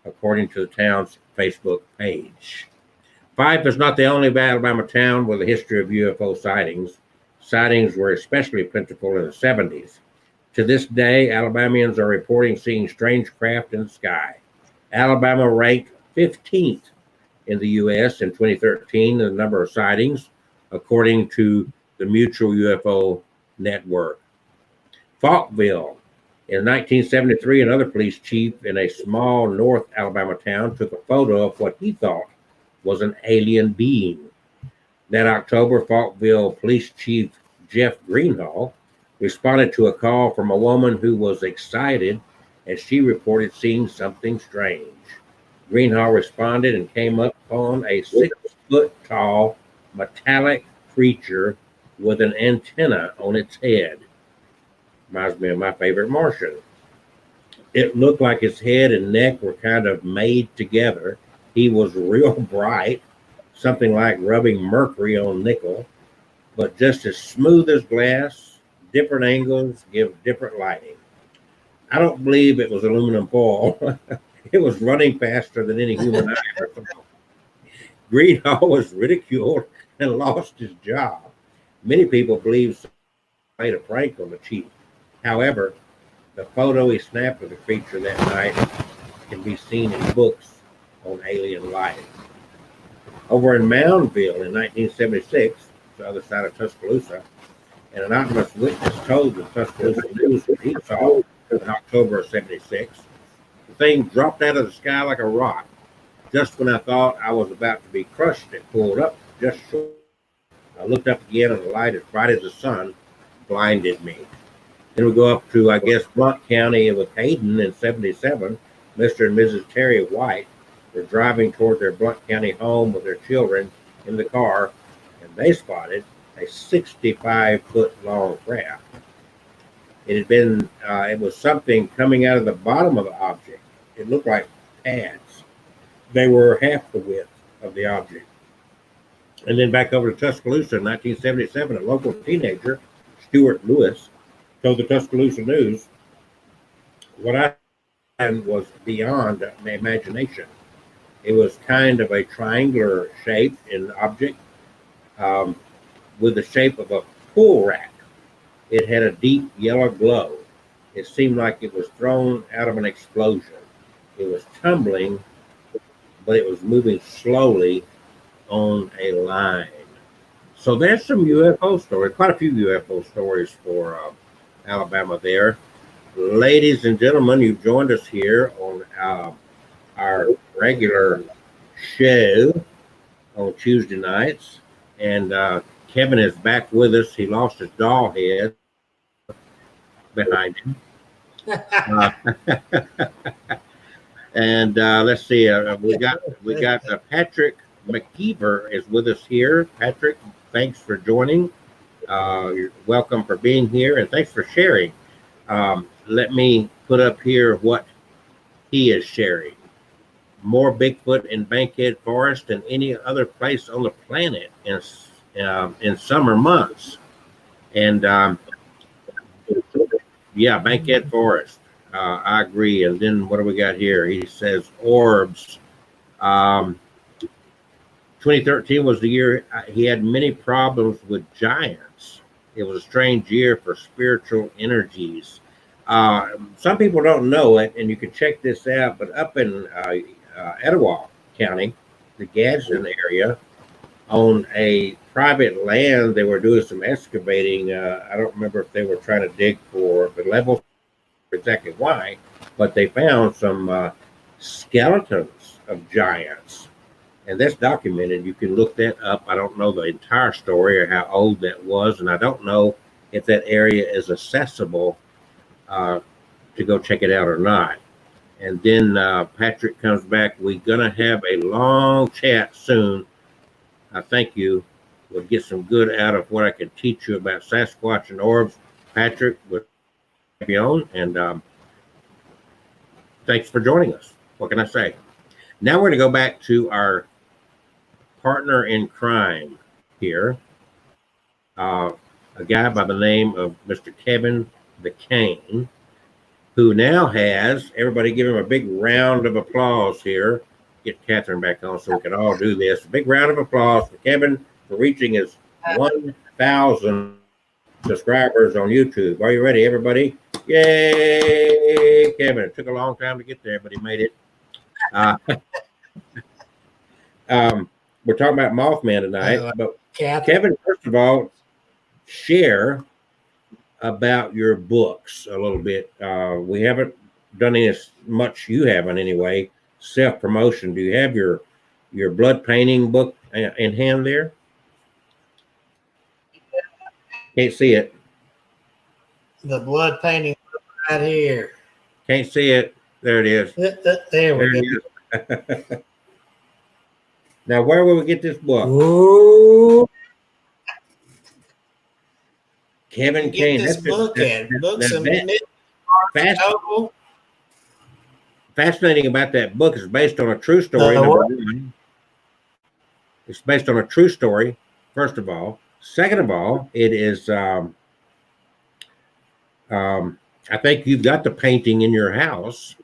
according to the town's Facebook page. Fife is not the only Alabama town with a history of UFO sightings. Sightings were especially plentiful in the 70s. To this day, Alabamians are reporting seeing strange craft in the sky. Alabama ranked 15th in the U.S. in 2013 in the number of sightings, according to the Mutual UFO Network. Falkville. In 1973, another police chief in a small North Alabama town took a photo of what he thought was an alien being. That October, Falkville Police Chief Jeff Greenhall responded to a call from a woman who was excited as she reported seeing something strange. Greenhall responded and came up on a 6-foot-tall metallic creature with an antenna on its head. Reminds me of my favorite Martian. It looked like his head and neck were kind of made together. He was real bright, something like rubbing mercury on nickel, but just as smooth as glass. Different angles give different lighting. I don't believe it was aluminum foil. It was running faster than any human eye ever saw. Greenhall was ridiculed and lost his job. Many people believe someone played a prank on the chief. However, the photo he snapped of the creature that night can be seen in books on alien life. Over in Moundville in 1976, the other side of Tuscaloosa, an anonymous witness told the Tuscaloosa News what he saw in October of 76. The thing dropped out of the sky like a rock. Just when I thought I was about to be crushed, it pulled up just short. I looked up again and the light as bright as the sun blinded me. Then we go up to, I guess, Blount County with Hayden in 77. Mr. and Mrs. Terry White were driving toward their Blount County home with their children in the car, and they spotted a 65-foot long craft. It was something coming out of the bottom of the object. It looked like pads. They were half the width of the object. And then back over to Tuscaloosa in 1977, a local teenager, Stuart Lewis, told the Tuscaloosa News, what I found was beyond my imagination. It was kind of a triangular shape in object with the shape of a pool rack. It had a deep yellow glow. It seemed like it was thrown out of an explosion. It was tumbling, but it was moving slowly on a line. So there's some UFO stories, quite a few UFO stories for Alabama there. Ladies and gentlemen, you've joined us here on our regular show on Tuesday nights. And Kevin is back with us. He lost his doll head behind him. And let's see, we got Patrick McKeever is with us here. Patrick, thanks for joining. You're welcome for being here, and thanks for sharing. Let me put up here what he is sharing. More Bigfoot in Bankhead Forest than any other place on the planet in summer months. And yeah, Bankhead Forest. I agree. And then what do we got here? He says orbs. 2013 was the year he had many problems with giants. It was a strange year for spiritual energies. Some people don't know it, and you can check this out, but up in Etowah County, the Gadsden area, on a private land, they were doing some excavating. I don't remember if they were trying to dig for the level, exactly why, but they found some skeletons of giants. And that's documented. You can look that up. I don't know the entire story or how old that was, and I don't know if that area is accessible to go check it out or not. And then Patrick comes back. We're going to have a long chat soon. I thank you. We'll get some good out of what I can teach you about Sasquatch and orbs. Patrick, we'll have you on, and thanks for joining us. What can I say? Now we're going to go back to our partner in crime here, a guy by the name of Mr. Kevin McCain, who now has, everybody give him a big round of applause here. Get Catherine back on so we can all do this. A big round of applause for Kevin for reaching his 1,000 subscribers on YouTube. Are you ready, everybody? Yay, Kevin. It took a long time to get there, but he made it. We're talking about Mothman tonight, but Kevin, first of all, share about your books a little bit. We haven't done as much, you haven't anyway, self-promotion. Do you have your blood painting book in hand there? Can't see it. The blood painting right here. Can't see it. There it is. There we go. Now, where will we get this book? Ooh. Kevin Get Kane. this book in. Books fascinating about that book is based on a true story. It's based on a true story, first of all. Second of all, it is, I think you've got the painting in your house.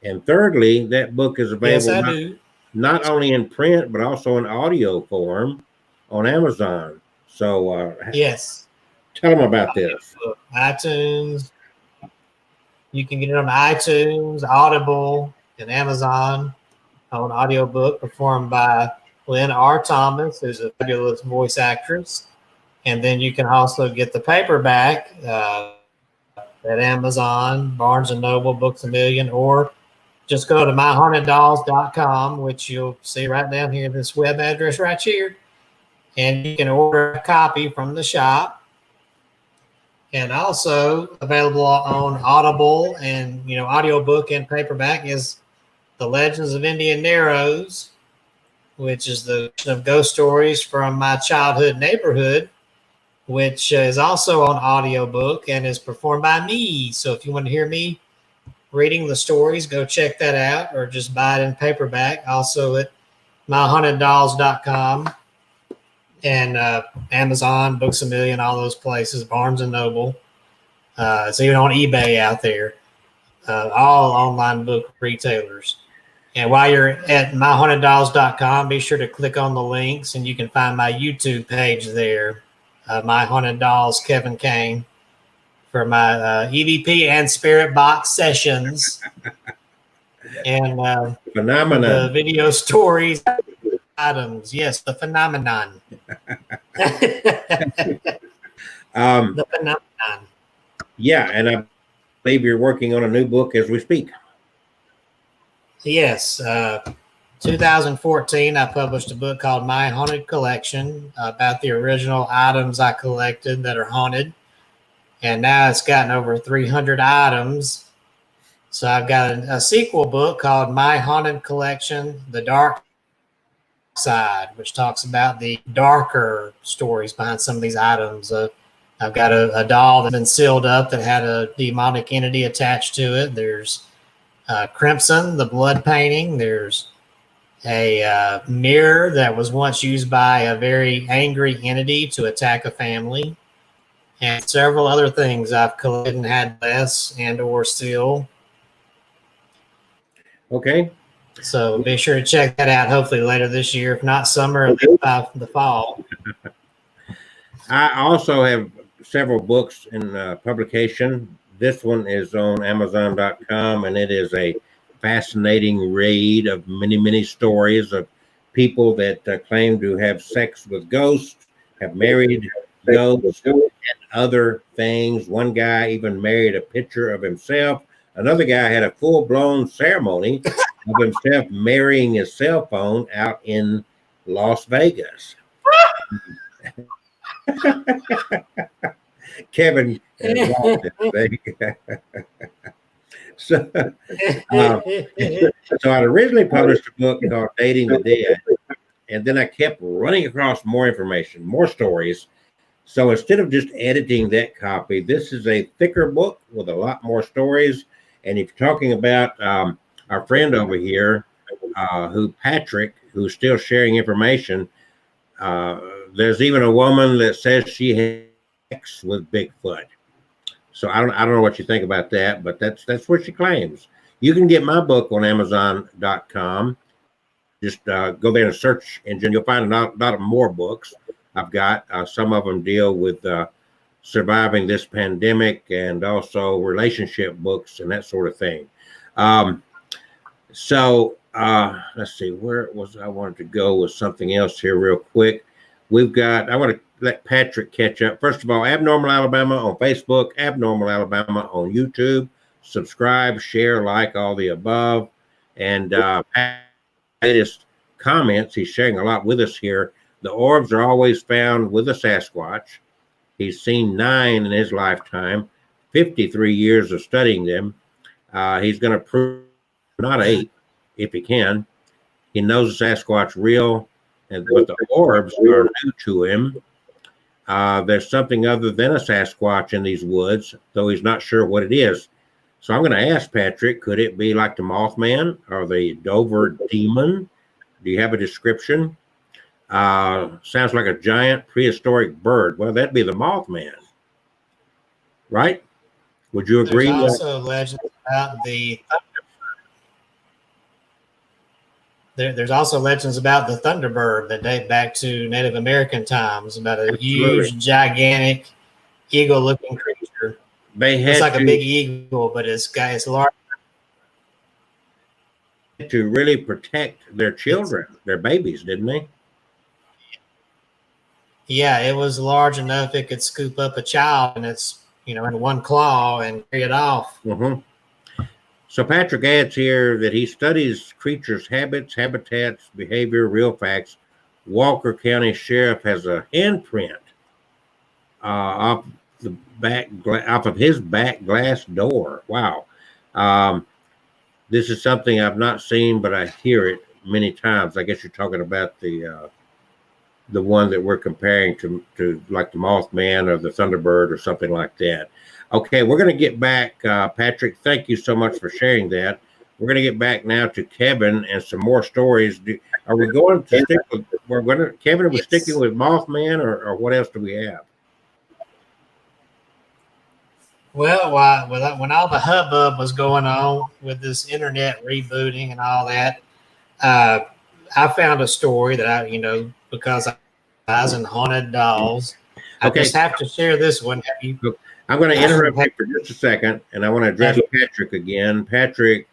And thirdly, that book is available. Yes, I do. Not only in print, but also in audio form on Amazon. So, yes. Tell them about this. iTunes. You can get it on iTunes, Audible, and Amazon on audiobook performed by Lynn R. Thomas, who's a fabulous voice actress. And then you can also get the paperback at Amazon, Barnes & Noble, Books A Million, or just go to myhauntedDolls.com, which you'll see right down here, this web address right here. And you can order a copy from the shop. And also available on Audible and audiobook and paperback is The Legends of Indian Narrows, which is the of ghost stories from my childhood neighborhood, which is also on audiobook and is performed by me. So if you want to hear me reading the stories, go check that out, or just buy it in paperback. Also at myhauntedDolls.com and Amazon, Books A Million, all those places, Barnes and Noble. It's even on eBay out there. All online book retailers. And while you're at myhauntedDolls.com, be sure to click on the links, and you can find my YouTube page there, My Haunted Dolls Kevin Kane, for my EVP and Spirit Box sessions, and Phenomenon. the video stories items. Yes, the phenomenon. The phenomenon. Yeah, and I believe you're working on a new book as we speak. Yes, 2014, I published a book called My Haunted Collection about the original items I collected that are haunted. And now it's gotten over 300 items. So I've got a sequel book called My Haunted Collection, The Dark Side, which talks about the darker stories behind some of these items. I've got a doll that's been sealed up that had a demonic entity attached to it. There's Crimson, the blood painting. There's a mirror that was once used by a very angry entity to attack a family, and several other things I've collected and had less and or still. Okay. So be sure to check that out, hopefully later this year, if not summer, at least by the fall. I also have several books in publication. This one is on Amazon.com, and it is a fascinating read of many, many stories of people that claim to have sex with ghosts, have married ghosts, and other things. One guy even married a picture of himself. Another guy had a full-blown ceremony of himself marrying his cell phone out in Las Vegas. Kevin so I'd originally published a book called Dating the Dead, and then I kept running across more information, more stories. So instead of just editing that copy, this is a thicker book with a lot more stories. And if you're talking about our friend over here, Patrick, who's still sharing information, there's even a woman that says she had sex with Bigfoot. So I don't know what you think about that, but that's what she claims. You can get my book on Amazon.com. Just go there and search engine. You'll find a lot of more books I've got. Some of them deal with surviving this pandemic, and also relationship books and that sort of thing. So let's see, where was I wanted to go with something else here real quick. I want to let Patrick catch up. First of all, Abnormal Alabama on Facebook, Abnormal Alabama on YouTube. Subscribe, share, like, all the above. And latest comments, he's sharing a lot with us here. The orbs are always found with a Sasquatch. He's seen 9 in his lifetime, 53 years of studying them. He's going to prove not 8, if he can. He knows the Sasquatch real, but the orbs are new to him. There's something other than a Sasquatch in these woods, though he's not sure what it is. So I'm going to ask Patrick, could it be like the Mothman or the Dover Demon? Do you have a description? Sounds like a giant prehistoric bird. Well, that'd be the Mothman, right? Would you agree? There's also legends about There's also legends about the Thunderbird that date back to Native American times, about a huge, gigantic, eagle-looking creature. It's like a big eagle, but it's large. To really protect their children, their babies, didn't they? Yeah, it was large enough it could scoop up a child in in one claw and carry it off. Mm-hmm. So Patrick adds here that he studies creatures' habits, habitats, behavior, real facts. Walker County Sheriff has a handprint of the off of his back glass door. Wow. Um, this is something I've not seen, but I hear it many times. I guess you're talking about the one that we're comparing to like the Mothman or the Thunderbird or something like that. Okay, we're going to get back, Patrick. Thank you so much for sharing that. We're going to get back now to Kevin and some more stories. Are we going to stick with? Kevin. Are we sticking with Mothman, or what else do we have? Well, when all the hubbub was going on with this internet rebooting and all that, I found a story that because I was in haunted dolls. I just have to share this one. I'm going to interrupt you for just a second, and I want to address Patrick again. Patrick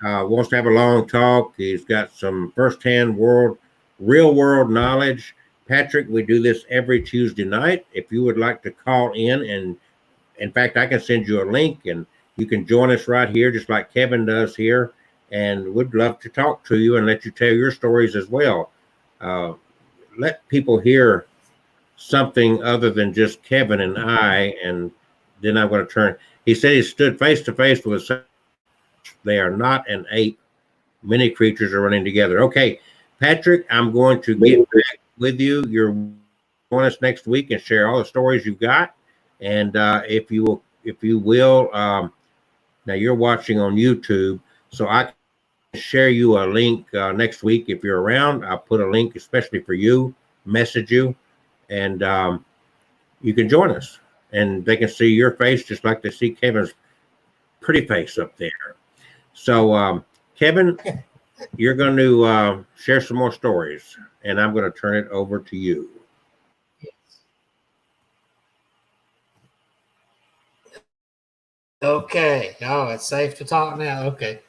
wants to have a long talk. He's got some firsthand real world knowledge. Patrick, we do this every Tuesday night. If you would like to call in fact, I can send you a link and you can join us right here, just like Kevin does here. And we'd love to talk to you and let you tell your stories as well. Let people hear something other than just Kevin and I. And then I'm going to turn. He said he stood face to face with a. They are not an ape. Many creatures are running together. Okay, Patrick, I'm going to get back with you. You're join us next week and share all the stories you've got. And if you will, now you're watching on YouTube, so I can share you a link next week if you're around. I'll put a link especially for you, message you, and you can join us. And they can see your face just like they see Kevin's pretty face up there. So, Kevin, you're going to share some more stories, and I'm going to turn it over to you. Okay. Oh, it's safe to talk now. Okay.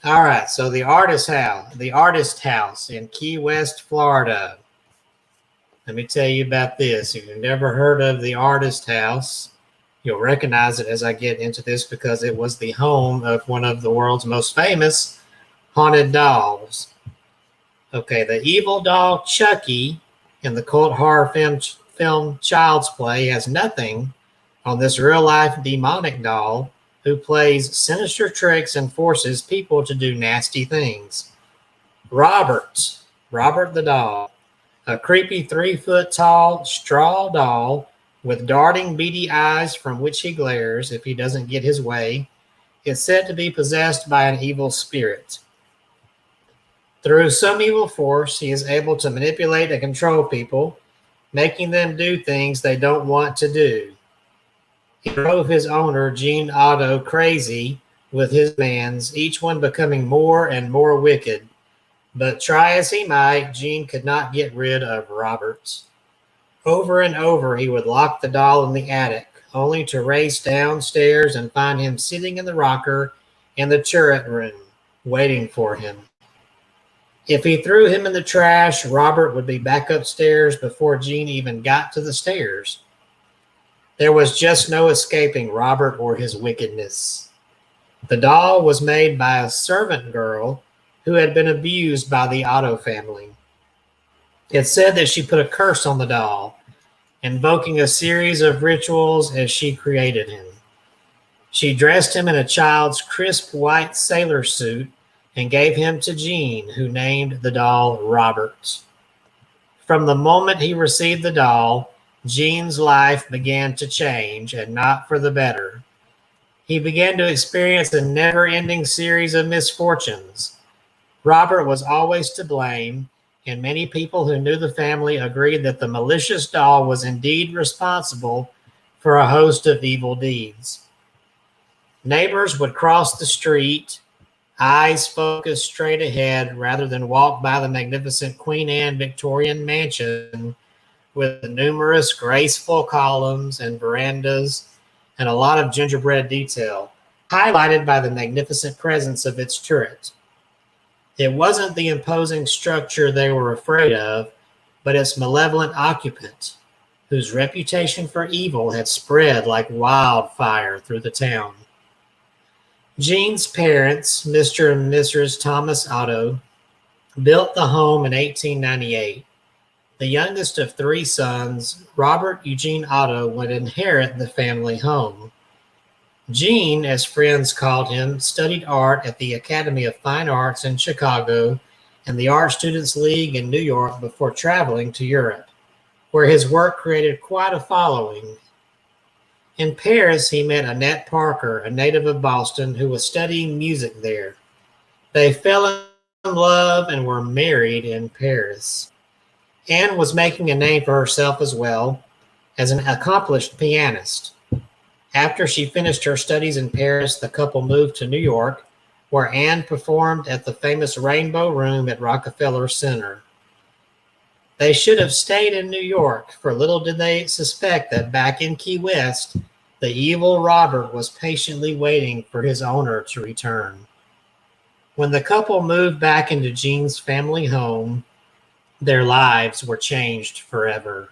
All right. So the artist house in Key West, Florida. Let me tell you about this. If you've never heard of the artist house, you'll recognize it as I get into this because it was the home of one of the world's most famous haunted dolls. Okay. The evil doll Chucky in the cult horror film Child's Play has nothing on this real-life demonic doll who plays sinister tricks and forces people to do nasty things. Robert the doll, a creepy 3-foot-tall straw doll with darting beady eyes from which he glares if he doesn't get his way, is said to be possessed by an evil spirit. Through some evil force, he is able to manipulate and control people, making them do things they don't want to do. He drove his owner, Gene Otto, crazy with his demands, each one becoming more and more wicked. But try as he might, Gene could not get rid of Robert. Over and over, he would lock the doll in the attic, only to race downstairs and find him sitting in the rocker in the turret room, waiting for him. If he threw him in the trash, Robert would be back upstairs before Gene even got to the stairs. There was just no escaping Robert or his wickedness. The doll was made by a servant girl who had been abused by the Otto family. It said that she put a curse on the doll, invoking a series of rituals as she created him. She dressed him in a child's crisp white sailor suit and gave him to Gene, who named the doll Robert. From the moment he received the doll, Gene's life began to change, and not for the better. He began to experience a never-ending series of misfortunes. Robert was always to blame, and many people who knew the family agreed that the malicious doll was indeed responsible for a host of evil deeds. Neighbors would cross the street, eyes focused straight ahead rather than walk by the magnificent Queen Anne Victorian mansion with the numerous graceful columns and verandas and a lot of gingerbread detail, highlighted by the magnificent presence of its turret. It wasn't the imposing structure they were afraid of, but its malevolent occupant, whose reputation for evil had spread like wildfire through the town. Gene's parents, Mr. and Mrs. Thomas Otto, built the home in 1898. The youngest of three sons, Robert Eugene Otto, would inherit the family home. Gene, as friends called him, studied art at the Academy of Fine Arts in Chicago and the Art Students League in New York before traveling to Europe, where his work created quite a following. In Paris, he met Annette Parker, a native of Boston, who was studying music there. They fell in love and were married in Paris. Anne was making a name for herself as well as an accomplished pianist. After she finished her studies in Paris, the couple moved to New York, where Anne performed at the famous Rainbow Room at Rockefeller Center. They should have stayed in New York, for little did they suspect that back in Key West, the evil Robert was patiently waiting for his owner to return. When the couple moved back into Gene's family home, their lives were changed forever.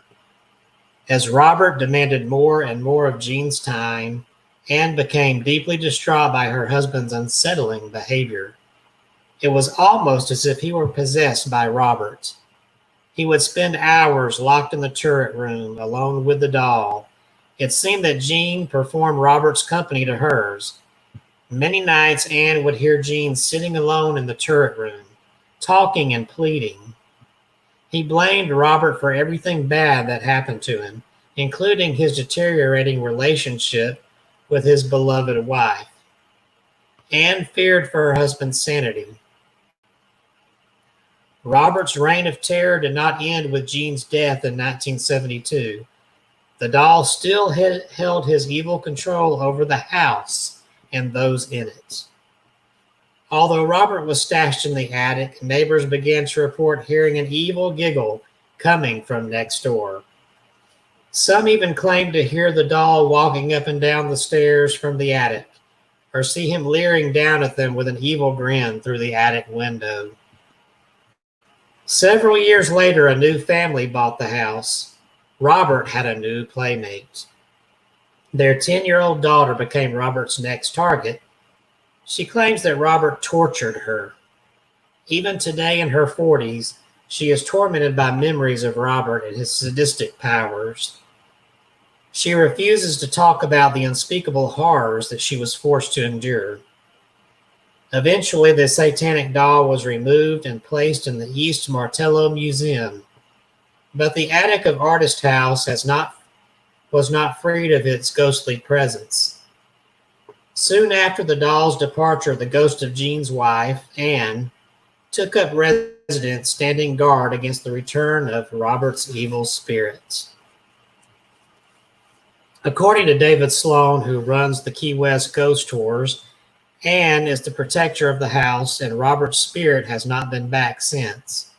As Robert demanded more and more of Jean's time, Anne became deeply distraught by her husband's unsettling behavior. It was almost as if he were possessed by Robert. He would spend hours locked in the turret room, alone with the doll. It seemed that Jean performed Robert's company to hers. Many nights Anne would hear Jean sitting alone in the turret room, talking and pleading. He blamed Robert for everything bad that happened to him, including his deteriorating relationship with his beloved wife. Anne feared for her husband's sanity. Robert's reign of terror did not end with Jean's death in 1972. The doll still held his evil control over the house and those in it. Although Robert was stashed in the attic, neighbors began to report hearing an evil giggle coming from next door. Some even claimed to hear the doll walking up and down the stairs from the attic, or see him leering down at them with an evil grin through the attic window. Several years later, a new family bought the house. Robert had a new playmate. Their 10-year-old daughter became Robert's next target. She claims that Robert tortured her. Even today in her 40s, she is tormented by memories of Robert and his sadistic powers. She refuses to talk about the unspeakable horrors that she was forced to endure. Eventually, the satanic doll was removed and placed in the East Martello Museum. But the attic of Artist House was not freed of its ghostly presence. Soon after the doll's departure, the ghost of Jean's wife, Anne, took up residence, standing guard against the return of Robert's evil spirits. According to David Sloan, who runs the Key West Ghost Tours, Anne is the protector of the house, and Robert's spirit has not been back since.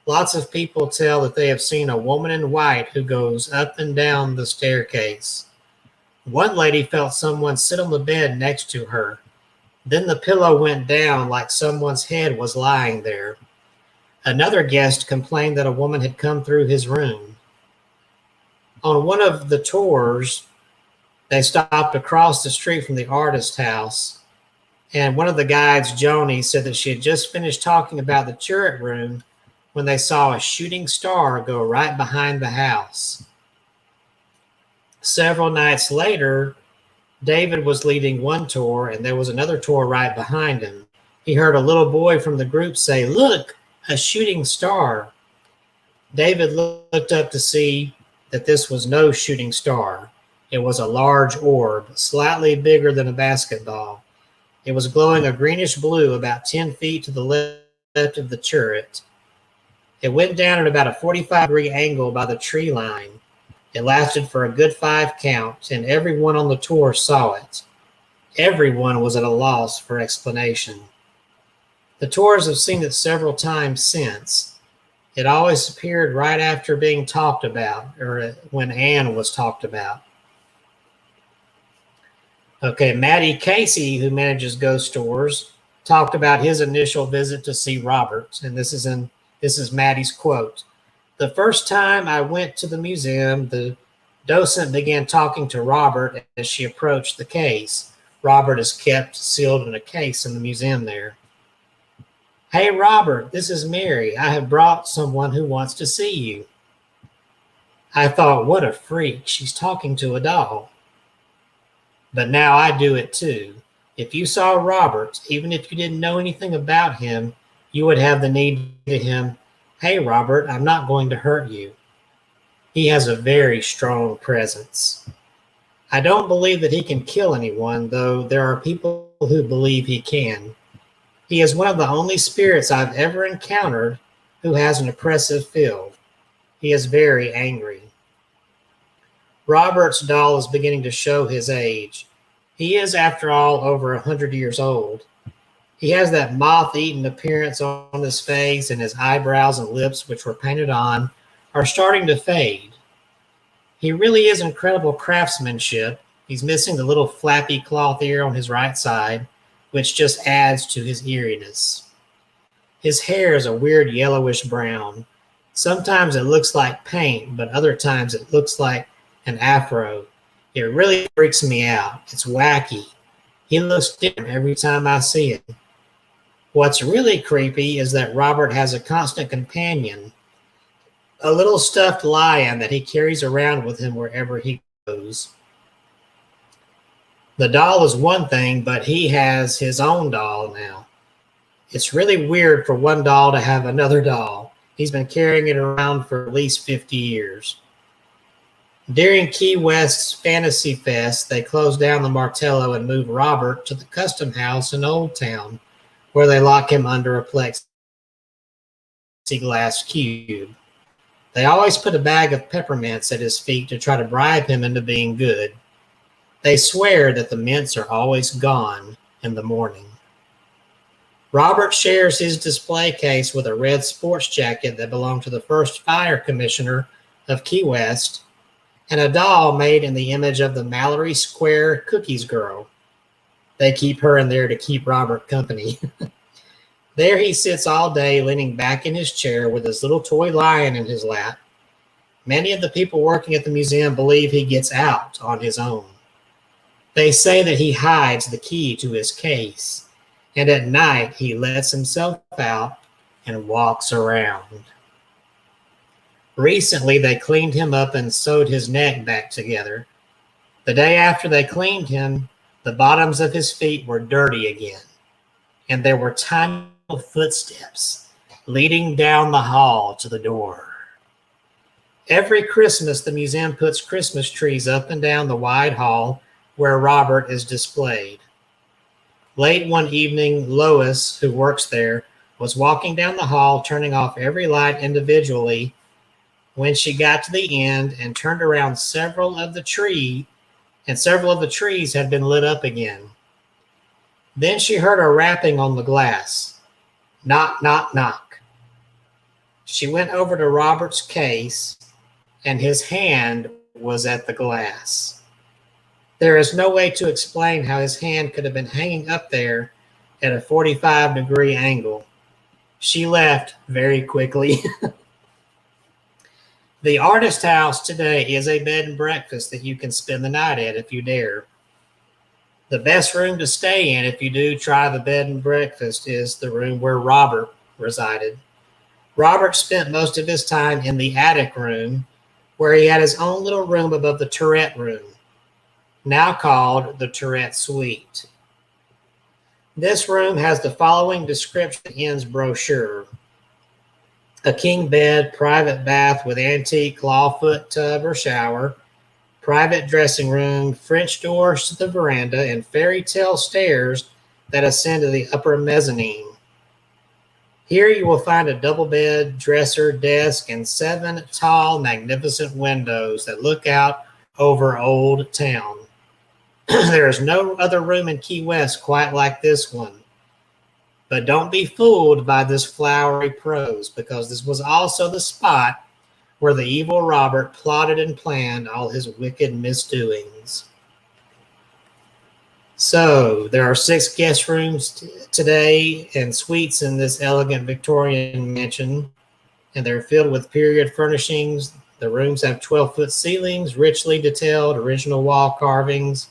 Lots of people tell that they have seen a woman in white who goes up and down the staircase. One lady felt someone sit on the bed next to her. Then the pillow went down like someone's head was lying there. Another guest complained that a woman had come through his room. On one of the tours, they stopped across the street from the Artist House, and one of the guides, Joni, said that she had just finished talking about the turret room when they saw a shooting star go right behind the house. Several nights later, David was leading one tour, and there was another tour right behind him. He heard a little boy from the group say, "Look, a shooting star." David looked up to see that this was no shooting star. It was a large orb, slightly bigger than a basketball. It was glowing a greenish blue about 10 feet to the left of the turret. It went down at about a 45-degree angle by the tree line. It lasted for a good 5 counts, and everyone on the tour saw it. Everyone was at a loss for explanation. The tours have seen it several times since. It always appeared right after being talked about, or when Anne was talked about. Okay, Maddie Casey, who manages ghost tours, talked about his initial visit to see Robert, and this is Maddie's quote. "The first time I went to the museum, the docent began talking to Robert as she approached the case. Robert is kept sealed in a case in the museum there. 'Hey, Robert, this is Mary. I have brought someone who wants to see you.' I thought, what a freak. She's talking to a doll. But now I do it too. If you saw Robert, even if you didn't know anything about him, you would have the need to him, hey, Robert, I'm not going to hurt you. He has a very strong presence. I don't believe that he can kill anyone, though there are people who believe he can. He is one of the only spirits I've ever encountered who has an oppressive feel. He is very angry. Robert's doll is beginning to show his age. He is, after all, over 100 years old. He has that moth-eaten appearance on his face, and his eyebrows and lips, which were painted on, are starting to fade. He really is incredible craftsmanship. He's missing the little flappy cloth ear on his right side, which just adds to his eeriness. His hair is a weird yellowish brown. Sometimes it looks like paint, but other times it looks like an afro. It really freaks me out. It's wacky. He looks different every time I see him. What's really creepy is that Robert has a constant companion, a little stuffed lion that he carries around with him wherever he goes. The doll is one thing, but he has his own doll now. It's really weird for one doll to have another doll. He's been carrying it around for at least 50 years. During Key West's Fantasy Fest, they closed down the Martello and moved Robert to the Custom House in Old Town, where they lock him under a plexiglass cube. They always put a bag of peppermints at his feet to try to bribe him into being good. They swear that the mints are always gone in the morning. Robert shares his display case with a red sports jacket that belonged to the first fire commissioner of Key West, and a doll made in the image of the Mallory Square Cookies girl. They keep her in there to keep Robert company. There he sits all day, leaning back in his chair with his little toy lion in his lap. Many of the people working at the museum believe he gets out on his own. They say that he hides the key to his case, and at night he lets himself out and walks around. Recently, they cleaned him up and sewed his neck back together. The day after they cleaned him, the bottoms of his feet were dirty again, and there were tiny footsteps leading down the hall to the door. Every Christmas, the museum puts Christmas trees up and down the wide hall where Robert is displayed. Late one evening, Lois, who works there, was walking down the hall, turning off every light individually. When she got to the end and turned around, several of the trees had been lit up again. Then she heard a rapping on the glass. Knock, knock, knock. She went over to Robert's case, and his hand was at the glass. There is no way to explain how his hand could have been hanging up there at a 45-degree angle. She left very quickly. The Artist House today is a bed and breakfast that you can spend the night at if you dare. The best room to stay in if you do try the bed and breakfast is the room where Robert resided. Robert spent most of his time in the attic room, where he had his own little room above the Tourette room, now called the Tourette Suite. This room has the following description in his brochure: a king bed, private bath with antique clawfoot tub or shower, private dressing room, French doors to the veranda, and fairy tale stairs that ascend to the upper mezzanine. Here you will find a double bed, dresser, desk, and 7 tall, magnificent windows that look out over Old Town. There is no other room in Key West quite like this one. But don't be fooled by this flowery prose, because this was also the spot where the evil Robert plotted and planned all his wicked misdoings. So there are 6 guest rooms today and suites in this elegant Victorian mansion, and they're filled with period furnishings. The rooms have 12-foot ceilings, richly detailed original wall carvings,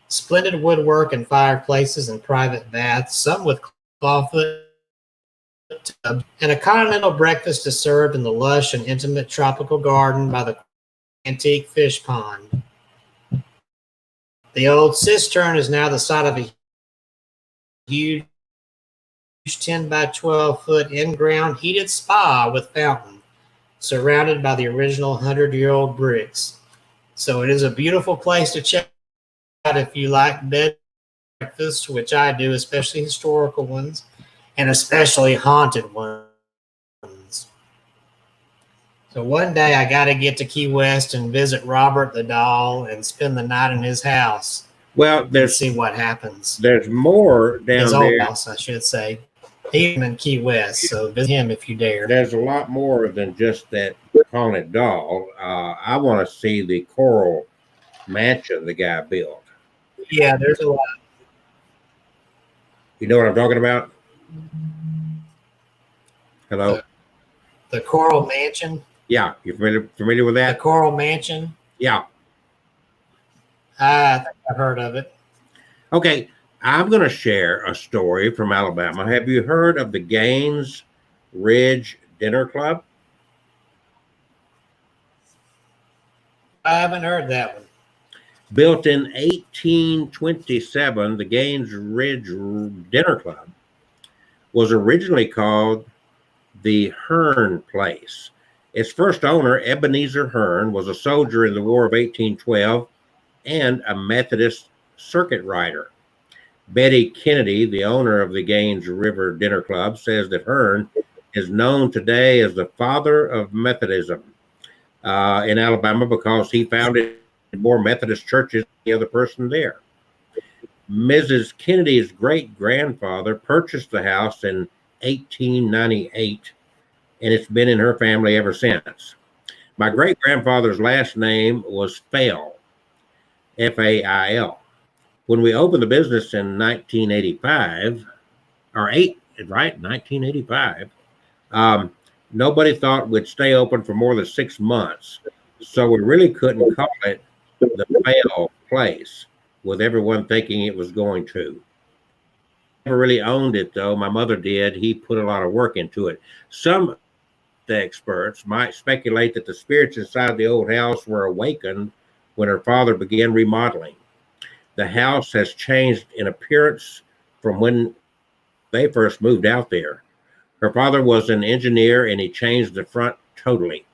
splendid woodwork and fireplaces and private baths, some with clawfoot tubs, and a continental breakfast is served in the lush and intimate tropical garden by the antique fish pond. The old cistern is now the site of a huge 10 by 12 foot in-ground heated spa with fountain, surrounded by the original 100-year-old bricks. So it is a beautiful place to check out if you like bed breakfasts, which I do, especially historical ones, and especially haunted ones. So one day I got to get to Key West and visit Robert the doll and spend the night in his house. Well, And see what happens. There's more down his there. His old house, I should say. He's in Key West, so visit him if you dare. There's a lot more than just that haunted doll. I want to see the coral mansion the guy built. Yeah, there's a lot. You know what I'm talking about? Hello? The Coral Mansion? Yeah, you familiar with that? The Coral Mansion? Yeah. I think I've heard of it. Okay, I'm going to share a story from Alabama. Have you heard of the Gaines Ridge Dinner Club? I haven't heard that one. Built in 1827, the Gaines Ridge Dinner Club was originally called the Hearn Place. Its first owner, Ebenezer Hearn, was a soldier in the War of 1812 and a Methodist circuit rider. Betty Kennedy, the owner of the Gaines River Dinner Club, says that Hearn is known today as the father of Methodism in Alabama because he founded more Methodist churches than any other person there. Mrs. Kennedy's great-grandfather purchased the house in 1898, and it's been in her family ever since. My great-grandfather's last name was Fail, F-A-I-L. When we opened the business in 1985, or 1985, nobody thought we'd stay open for more than 6 months. So we really couldn't call it the Fail Place, with everyone thinking it was going to. Never really owned it, though. My mother did. He put a lot of work into it. Some experts might speculate that the spirits inside the old house were awakened when her father began remodeling. The house has changed in appearance from when they first moved out there. Her father was an engineer and he changed the front totally.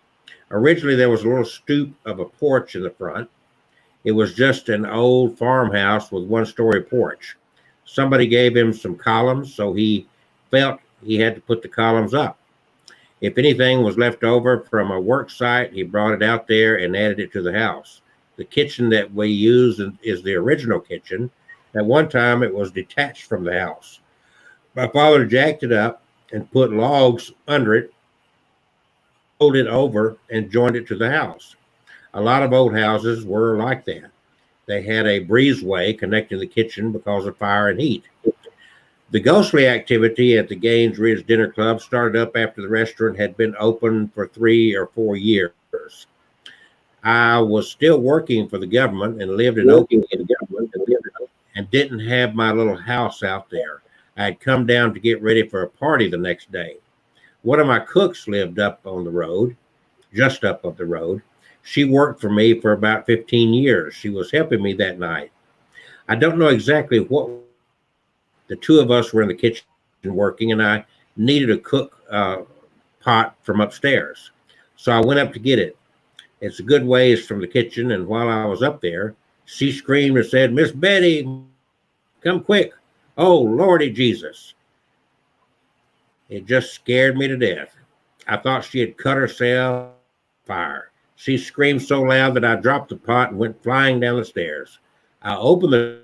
Originally, there was a little stoop of a porch in the front. It was just an old farmhouse with one-story porch. Somebody gave him some columns, so he felt he had to put the columns up. If anything was left over from a work site, he brought it out there and added it to the house. The kitchen that we use is the original kitchen. At one time, it was detached from the house. My father jacked it up and put logs under it, rolled it over, and joined it to the house. A lot of old houses were like that. They had a breezeway connecting the kitchen because of fire and heat. The ghostly activity at the Gaines Ridge Dinner Club started up after the restaurant had been open for 3 or 4 years. I was still working for the government and lived in Oakland and didn't have my little house out there. I had come down to get ready for a party the next day. One of my cooks lived up on the road, just up the road. She worked for me for about 15 years. She was helping me that night. I don't know exactly what. The two of us were in the kitchen working, and I needed a cook pot from upstairs. So I went up to get it. It's a good ways from the kitchen, and while I was up there, she screamed and said, "Miss Betty, come quick. Oh, Lordy Jesus." It just scared me to death. I thought she had cut herself on fire. She screamed so loud that I dropped the pot and went flying down the stairs. I opened the door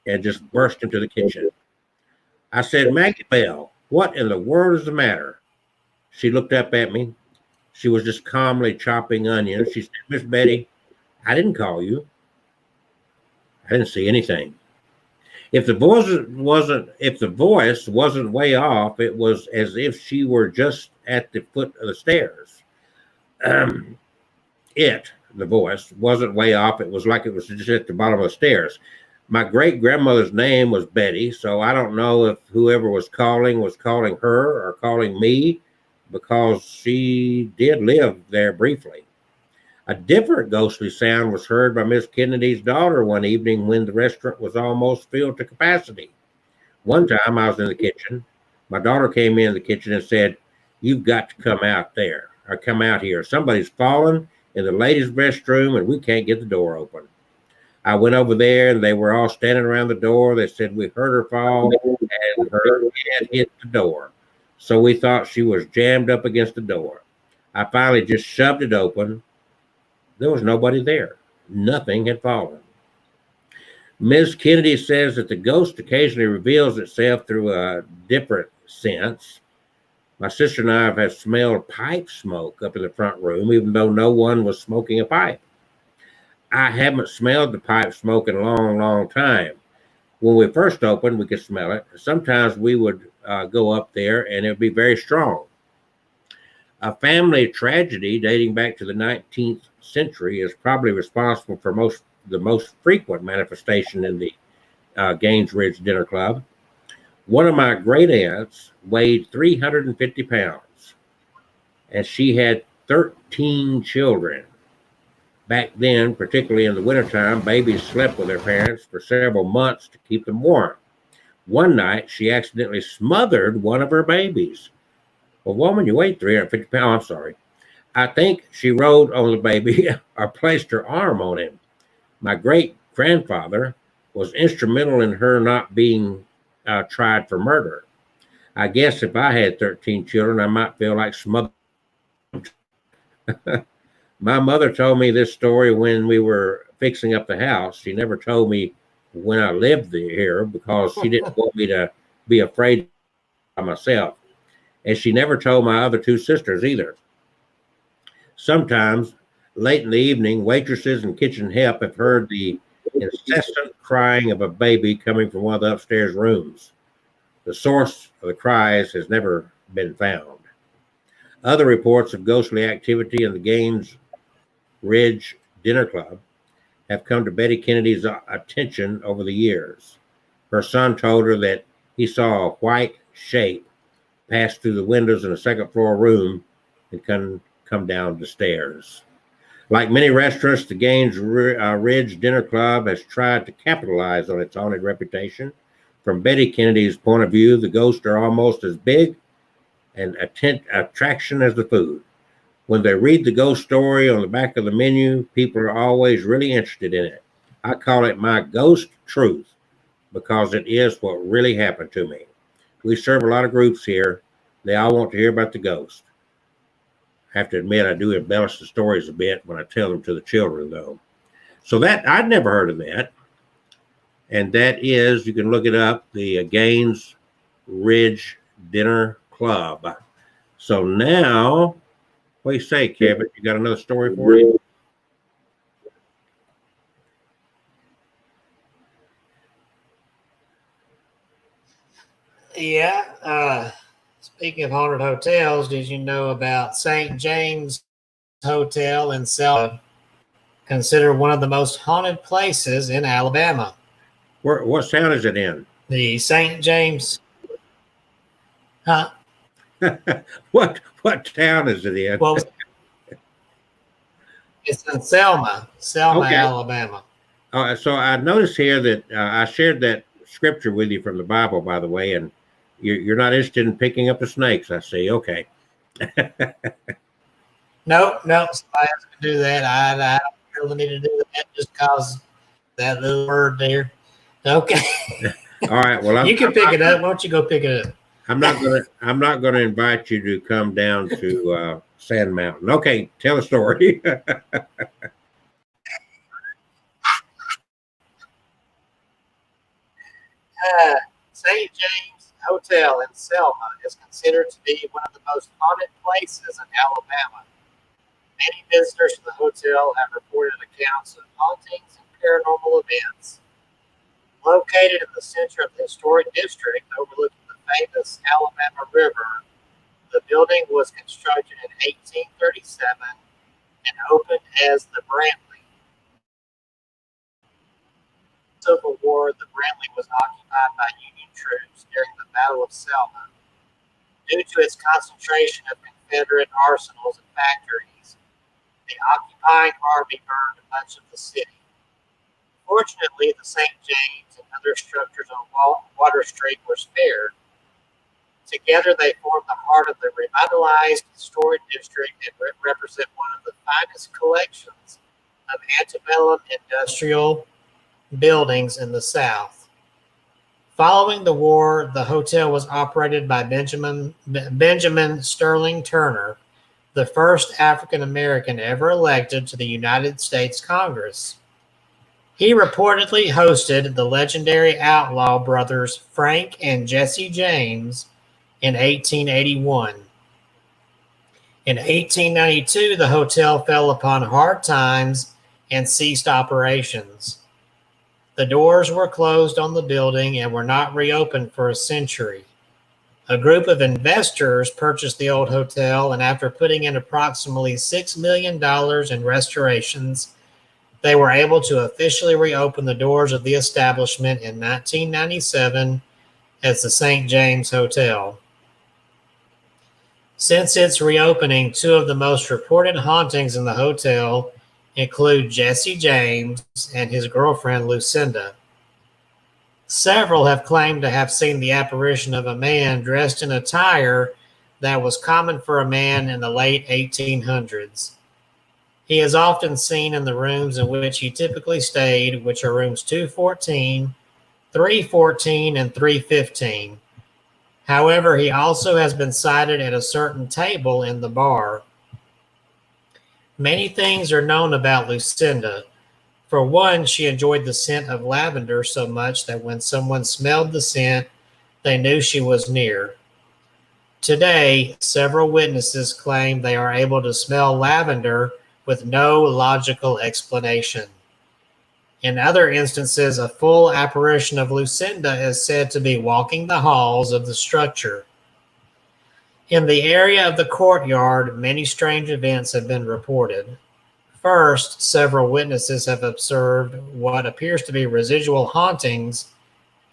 and just burst into the kitchen. I said, "Maggie Bell, what in the world is the matter?" She looked up at me. She was just calmly chopping onions. She said, "Miss Betty, I didn't call you. I didn't see anything. If the voice wasn't way off, it was as if she were just at the foot of the stairs. The voice wasn't way off. It was like it was just at the bottom of the stairs. My great grandmother's name was Betty, so I don't know if whoever was calling her or calling me, because she did live there briefly. A different ghostly sound was heard by Miss Kennedy's daughter one evening when the restaurant was almost filled to capacity. One time I was in the kitchen. My daughter came in the kitchen and said, "You've got to come out there or come out here. Somebody's fallen in the ladies' restroom and we can't get the door open." I went over there and they were all standing around the door. They said, "We heard her fall and her head hit the door. So we thought she was jammed up against the door." I finally just shoved it open. There was nobody there. Nothing had fallen. Ms. Kennedy says that the ghost occasionally reveals itself through a different sense. My sister and I have smelled pipe smoke up in the front room, even though no one was smoking a pipe. I haven't smelled the pipe smoke in a long, long time. When we first opened, we could smell it. Sometimes we would go up there and it would be very strong. A family tragedy dating back to the 19th century is probably responsible for the most frequent manifestation in the Gaines Ridge Dinner Club. One of my great aunts weighed 350 pounds, and she had 13 children. Back then, particularly in the wintertime, babies slept with their parents for several months to keep them warm. One night, she accidentally smothered one of her babies. "Well, woman, you weigh 350 pounds." I'm sorry. I think she rode on the baby or placed her arm on him. My great grandfather was instrumental in her not being tried for murder. I guess if I had 13 children, I might feel like smothering. My mother told me this story when we were fixing up the house. She never told me when I lived here because she didn't want me to be afraid by myself. And she never told my other two sisters either. Sometimes, late in the evening, waitresses and kitchen help have heard the incessant crying of a baby coming from one of the upstairs rooms. The source of the cries has never been found. Other reports of ghostly activity in the Gaines Ridge Dinner Club have come to Betty Kennedy's attention over the years. Her son told her that he saw a white shape pass through the windows in a second floor room and come down the stairs. Like many restaurants, the Gaines Ridge Dinner Club has tried to capitalize on its haunted reputation. From Betty Kennedy's point of view, the ghosts are almost as big an attraction as the food. When they read the ghost story on the back of the menu, people are always really interested in it. I call it my ghost truth because it is what really happened to me. We serve a lot of groups here. They all want to hear about the ghost. I have to admit, I do embellish the stories a bit when I tell them to the children, though. So that I'd never heard of that. And that is, you can look it up, the Gaines Ridge Dinner Club. So now, what do you say, Kevin? You got another story for you? Yeah. Speaking of haunted hotels, did you know about St. James Hotel in Selma? Considered one of the most haunted places in Alabama. What town is it in? The St. James. Huh? what town is it in? Well, it's in Selma, Okay. Alabama. So I noticed here that I shared that scripture with you from the Bible, by the way, and you're not interested in picking up the snakes, I see. Okay. No, somebody else can do that. I don't really need to do that just because that little word there. Okay. All right. Well, you can pick it up. Why don't you go pick it up? I'm not gonna invite you to come down to Sand Mountain. Okay, tell a story. St. James Hotel in Selma is considered to be one of the most haunted places in Alabama. Many visitors to the hotel have reported accounts of hauntings and paranormal events. Located in the center of the historic district overlooking the famous Alabama River, the building was constructed in 1837 and opened as the Brantley. Civil War, the Brantley was occupied by Union troops during the Battle of Selma. Due to its concentration of Confederate arsenals and factories, the occupying army burned much of the city. Fortunately, the St. James and other structures on Water Street were spared. Together, they form the heart of the revitalized historic district and represent one of the finest collections of antebellum industrial buildings in the South. Following the war, the hotel was operated by Benjamin Sterling Turner, the first African American ever elected to the United States Congress. He reportedly hosted the legendary outlaw brothers Frank and Jesse James in 1881. In 1892, the hotel fell upon hard times and ceased operations. The doors were closed on the building and were not reopened for a century. A group of investors purchased the old hotel, and after putting in approximately $6 million in restorations, they were able to officially reopen the doors of the establishment in 1997 as the St. James Hotel. Since its reopening, two of the most reported hauntings in the hotel include Jesse James and his girlfriend Lucinda. Several have claimed to have seen the apparition of a man dressed in attire that was common for a man in the late 1800s. He is often seen in the rooms in which he typically stayed, which are rooms 214, 314, and 315. However, he also has been sighted at a certain table in the bar. Many things are known about Lucinda. For one, she enjoyed the scent of lavender so much that when someone smelled the scent, they knew she was near. Today, several witnesses claim they are able to smell lavender with no logical explanation. In other instances, a full apparition of Lucinda is said to be walking the halls of the structure. In the area of the courtyard, many strange events have been reported. First, several witnesses have observed what appears to be residual hauntings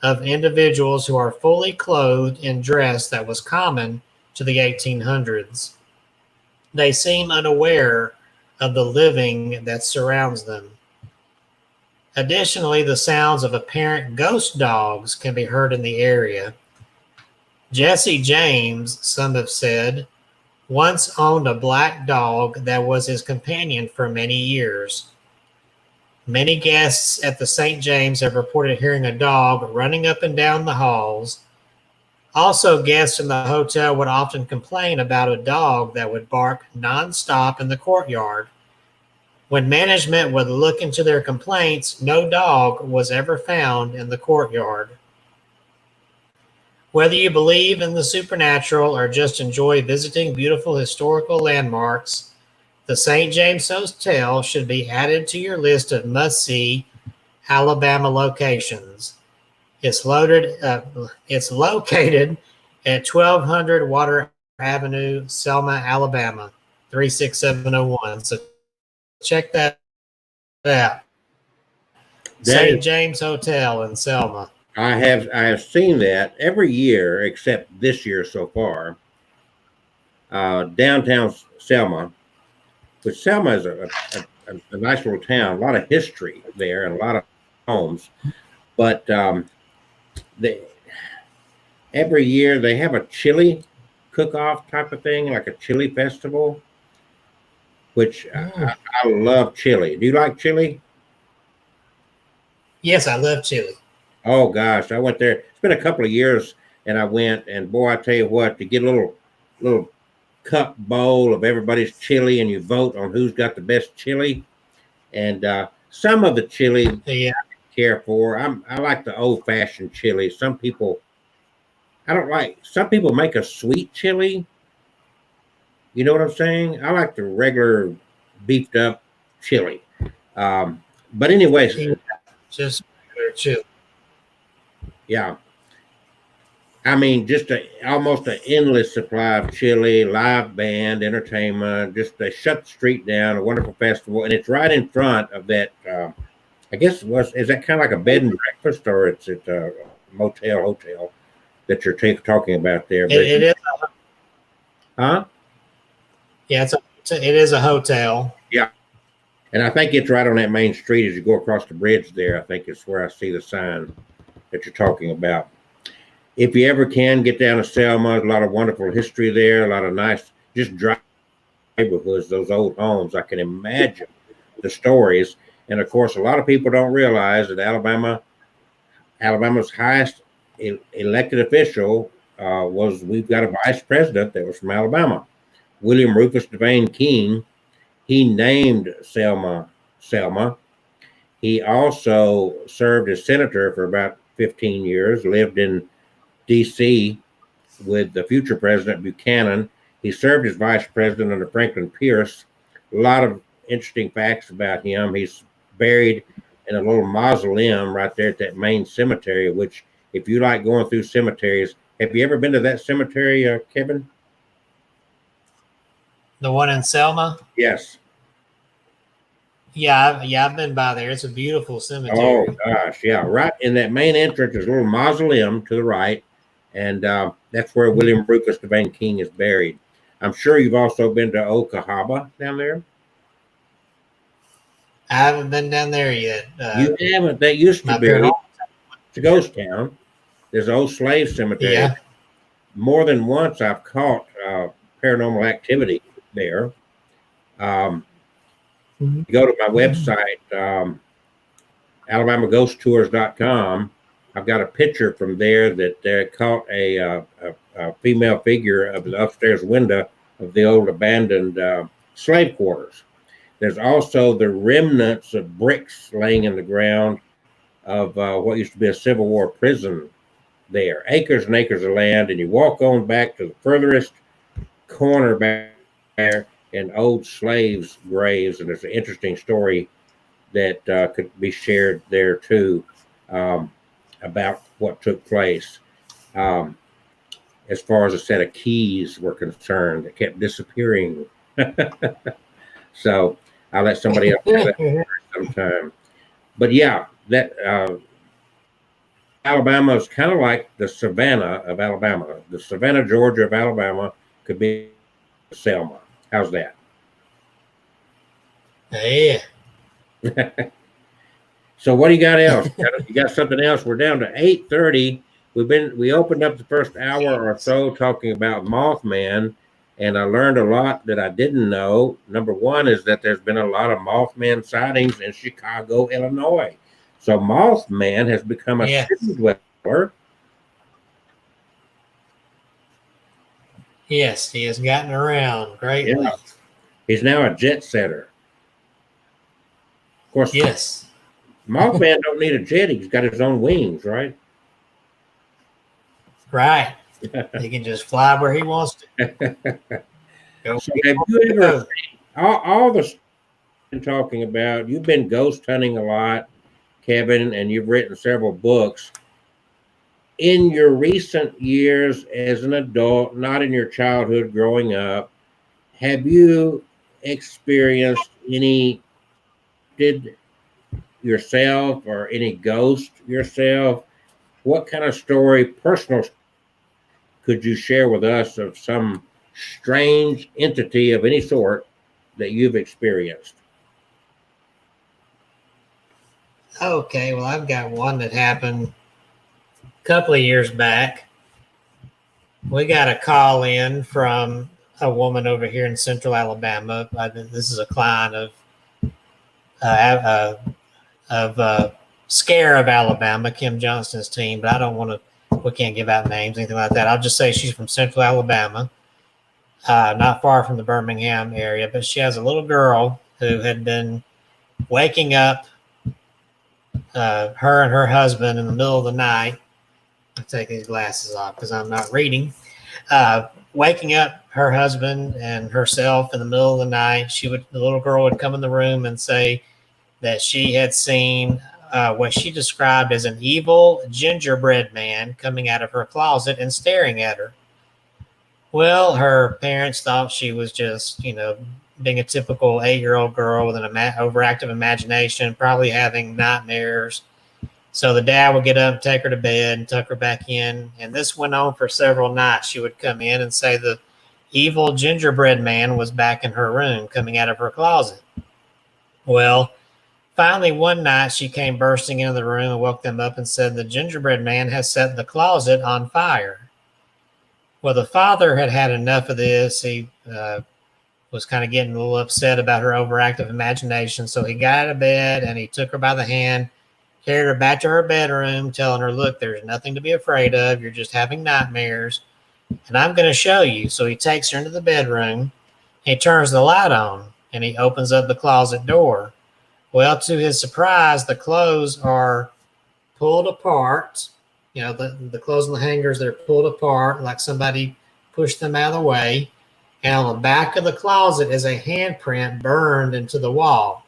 of individuals who are fully clothed in dress that was common to the 1800s. They seem unaware of the living that surrounds them. Additionally, the sounds of apparent ghost dogs can be heard in the area. Jesse James, some have said, once owned a black dog that was his companion for many years. Many guests at the St. James have reported hearing a dog running up and down the halls. Also, guests in the hotel would often complain about a dog that would bark nonstop in the courtyard. When management would look into their complaints, no dog was ever found in the courtyard. Whether you believe in the supernatural or just enjoy visiting beautiful historical landmarks, the St. James Hotel should be added to your list of must-see Alabama locations. It's located at 1200 Water Avenue, Selma, Alabama, 36701. So check that out. St. James Hotel in Selma. I have seen that every year except this year so far. Downtown Selma, which Selma is a nice little town, a lot of history there and a lot of homes. But every year they have a chili cook-off type of thing, like a chili festival, which I love chili. Do you like chili? Yes, I love chili. Oh gosh, I went there. It's been a couple of years, and I went, and boy, I tell you what, to get a little cup bowl of everybody's chili, and you vote on who's got the best chili. And some of the chili I care for. I like the old fashioned chili. Some people I don't like. Some people make a sweet chili. You know what I'm saying? I like the regular beefed up chili. But anyways, just regular chili. Yeah. I mean, just almost an endless supply of chili, live band, entertainment. Just they shut the street down, a wonderful festival, and it's right in front of that. I guess is that kind of like a bed and breakfast, or it's a motel hotel that you're talking about there? But, it is. Huh? Yeah, it is a hotel. Yeah. And I think it's right on that main street as you go across the bridge there. I think it's where I see the sign that you're talking about. If you ever can get down to Selma, a lot of wonderful history there, a lot of nice, just dry neighborhoods, those old homes. I can imagine the stories. And of course, a lot of people don't realize that Alabama's highest elected official we've got a vice president that was from Alabama, William Rufus Devane King. He named Selma. He also served as senator for about 15 years, lived in D.C. with the future President Buchanan. He served as vice president under Franklin Pierce. A lot of interesting facts about him. He's buried in a little mausoleum right there at that main cemetery, which, if you like going through cemeteries, have you ever been to that cemetery, Kevin? The one in Selma? Yes. Yeah, I've been by there. It's a beautiful cemetery. Oh gosh, yeah. Right in that main entrance, there's a little mausoleum to the right, and that's where William Rufus Devane King is buried. I'm sure you've also been to Okahaba down there. I haven't been down there yet. You haven't? That used to be. It's a ghost town. There's an old slave cemetery. Yeah. More than once, I've caught paranormal activity there. You go to my website, AlabamaGhostTours.com. I've got a picture from there that caught a female figure of the upstairs window of the old abandoned slave quarters. There's also the remnants of bricks laying in the ground of what used to be a Civil War prison there. Acres and acres of land, and you walk on back to the furthest corner back there in old slaves' graves, and there's an interesting story that could be shared there too about what took place as far as a set of keys were concerned that kept disappearing. So I'll let somebody else do that sometime. But yeah, that Alabama is kind of like the Savannah of Alabama. The Savannah, Georgia of Alabama could be Selma. How's that? Yeah. So what do you got else? You got something else? We're down to 8:30. We opened up the first hour or so talking about Mothman, and I learned a lot that I didn't know. Number one is that there's been a lot of Mothman sightings in Chicago, Illinois. So Mothman has become a city dweller. Yes, he has gotten around greatly. Yeah. He's now a jet setter. Of course, yes. Mothman don't need a jet. He's got his own wings, right? Right. He can just fly where he wants to. So have you ever, all the stuff you've been talking about, you've been ghost hunting a lot, Kevin, and you've written several books. In your recent years as an adult, not in your childhood growing up, have you experienced did yourself or any ghost yourself? What kind of personal could you share with us of some strange entity of any sort that you've experienced? Okay, well, I've got one that happened a couple of years back. We got a call in from a woman over here in Central Alabama. This is a client of Scare of Alabama, Kim Johnston's team, but I don't want to. We can't give out names, anything like that. I'll just say she's from Central Alabama, not far from the Birmingham area. But she has a little girl who had been waking up. Her and her husband in the middle of the night. I'll take these glasses off because I'm not reading. Waking up her husband and herself in the middle of the night. The little girl would come in the room and say that she had seen what she described as an evil gingerbread man coming out of her closet and staring at her. Well, her parents thought she was just, being a typical 8-year-old girl with an overactive imagination, probably having nightmares. So the dad would get up and take her to bed and tuck her back in. And this went on for several nights. She would come in and say the evil gingerbread man was back in her room coming out of her closet. Well, finally, one night she came bursting into the room and woke them up and said, "The gingerbread man has set the closet on fire." Well, the father had had enough of this. He was kind of getting a little upset about her overactive imagination. So he got out of bed and he took her by the hand, carried her back to her bedroom, telling her, "Look, there's nothing to be afraid of. You're just having nightmares. And I'm going to show you." So he takes her into the bedroom. He turns the light on and he opens up the closet door. Well, to his surprise, the clothes are pulled apart. The clothes on the hangers, they're pulled apart like somebody pushed them out of the way. And on the back of the closet is a handprint burned into the wall.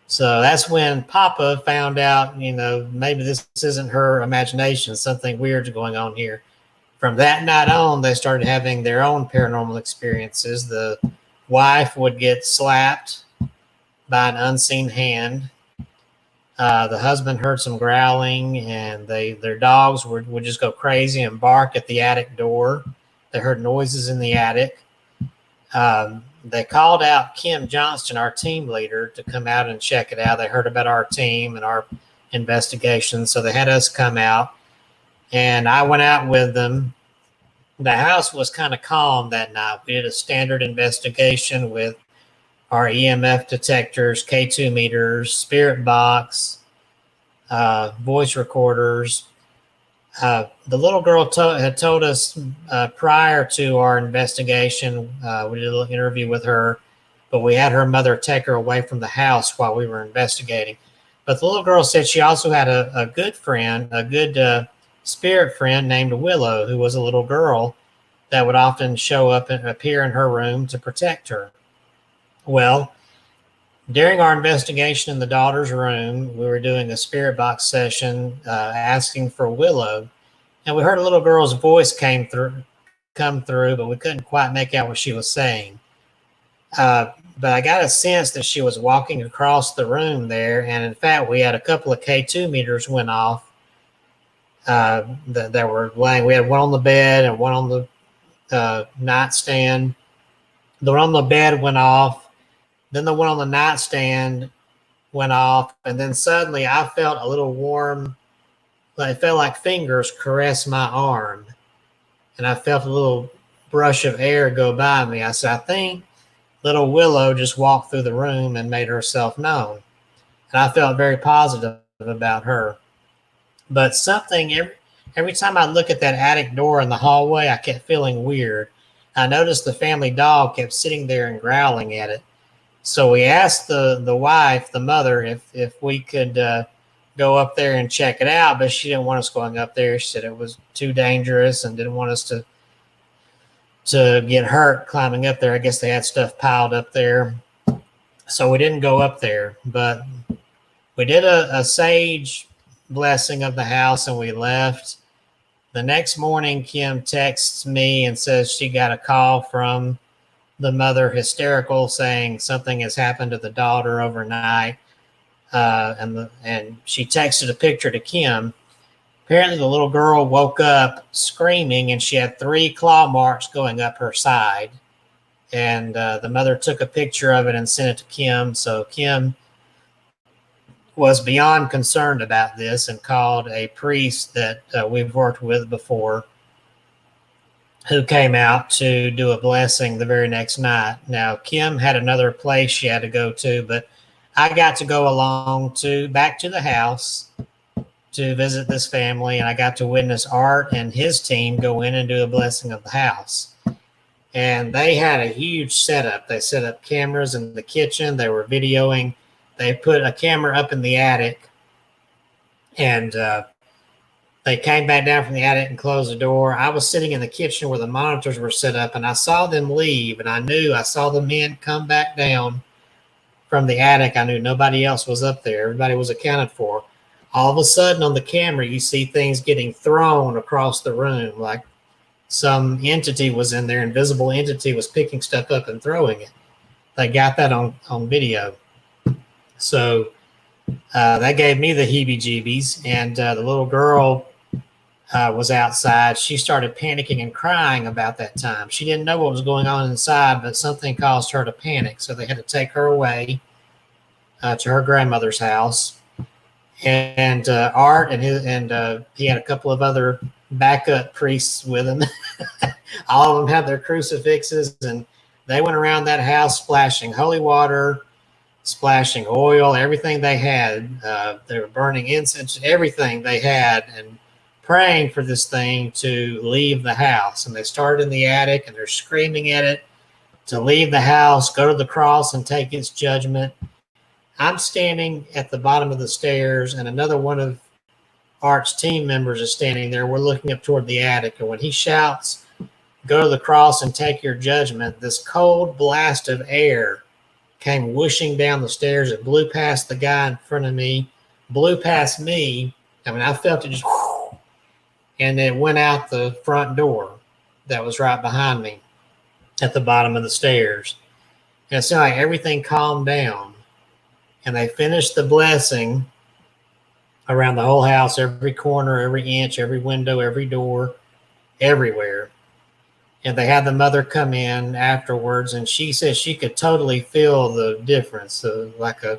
So that's when Papa found out, maybe this isn't her imagination. Something weird's going on here. From that night on, they started having their own paranormal experiences. The wife would get slapped by an unseen hand. The husband heard some growling, and their dogs would just go crazy and bark at the attic door. They heard noises in the attic. They called out Kim Johnston, our team leader, to come out and check it out. They heard about our team and our investigation, so they had us come out, and I went out with them. The house was kind of calm that night. We did a standard investigation with our EMF detectors, K2 meters, spirit box, voice recorders. The little girl had told us prior to our investigation, we did a little interview with her, but we had her mother take her away from the house while we were investigating. But the little girl said she also had a good friend, a good spirit friend named Willow, who was a little girl that would often show up and appear in her room to protect her. Well, during our investigation in the daughter's room, we were doing a spirit box session asking for Willow, and we heard a little girl's voice come through, but we couldn't quite make out what she was saying. But I got a sense that she was walking across the room there, and in fact, we had a couple of K2 meters went off that were laying. We had one on the bed and one on the nightstand. The one on the bed went off. Then the one on the nightstand went off, and then suddenly I felt a little warm, it felt like fingers caress my arm, and I felt a little brush of air go by me. I said, "I think little Willow just walked through the room and made herself known." And I felt very positive about her. But something, every time I look at that attic door in the hallway, I kept feeling weird. I noticed the family dog kept sitting there and growling at it. So we asked the wife, the mother, if we could go up there and check it out, but she didn't want us going up there. She said it was too dangerous and didn't want us to get hurt climbing up there. I guess they had stuff piled up there. So we didn't go up there, but we did a sage blessing of the house and we left. The next morning, Kim texts me and says she got a call from the mother, hysterical, saying something has happened to the daughter overnight. And she texted a picture to Kim. Apparently, the little girl woke up screaming, and she had 3 claw marks going up her side. And the mother took a picture of it and sent it to Kim. So Kim was beyond concerned about this and called a priest that we've worked with before, who came out to do a blessing the very next night. Now, Kim had another place she had to go to, but I got to go along back to the house to visit this family, and I got to witness Art and his team go in and do a blessing of the house. And they had a huge setup. They set up cameras in the kitchen. They were videoing. They put a camera up in the attic, and they came back down from the attic and closed the door. I was sitting in the kitchen where the monitors were set up, and I saw them leave, and I saw the men come back down from the attic. I knew nobody else was up there. Everybody was accounted for. All of a sudden on the camera, you see things getting thrown across the room, like some entity was in there, invisible entity was picking stuff up and throwing it. They got that on video. So that gave me the heebie-jeebies, and the little girl was outside. She started panicking and crying about that time. She didn't know what was going on inside, but something caused her to panic, so they had to take her away. to her grandmother's house, and Art and he had a couple of other backup priests with him. All of them had their crucifixes, and they went around that house splashing holy water, splashing oil, everything they had. They were burning incense, everything they had, and praying for this thing to leave the house. And they started in the attic, and they're screaming at it to leave the house, go to the cross, and take its judgment. I'm standing at the bottom of the stairs, and another one of Art's team members is standing there. We're looking up toward the attic, and when he shouts, "Go to the cross and take your judgment," this cold blast of air came whooshing down the stairs. It blew past the guy in front of me, blew past me. I mean, I felt it just, and it went out the front door that was right behind me at the bottom of the stairs. And it seemed like everything calmed down. And they finished the blessing around the whole house, every corner, every inch, every window, every door, everywhere. And they had the mother come in afterwards, and she said she could totally feel the difference. Like a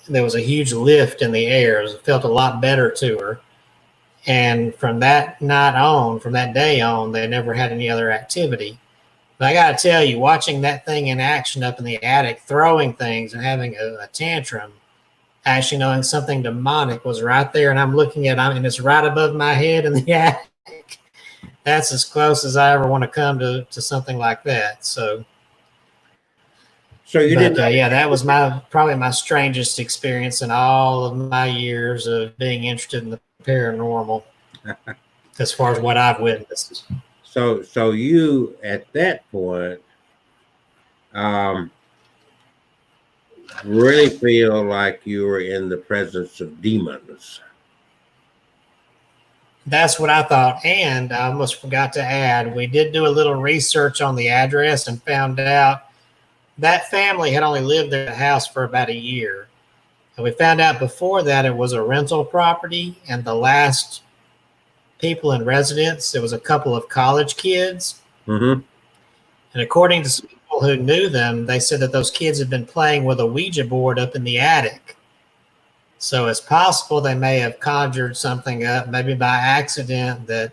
there was a huge lift in the air. It felt a lot better to her. And from that night on, from that day on, they never had any other activity. But I got to tell you, watching that thing in action up in the attic, throwing things and having a tantrum, actually knowing something demonic was right there, and I'm looking at it, and it's right above my head in the attic. That's as close as I ever want to come to something like that. So you did. Yeah, that was probably my strangest experience in all of my years of being interested in the paranormal, as far as what I've witnessed. So you at that point really feel like you were in the presence of demons. That's what I thought. And I almost forgot to add, we did do a little research on the address and found out that family had only lived in the house for about a year. And we found out before that it was a rental property, and the last people in residence, it was a couple of college kids. Mm-hmm. And according to some people who knew them, they said that those kids had been playing with a Ouija board up in the attic. So it's possible they may have conjured something up, maybe by accident, that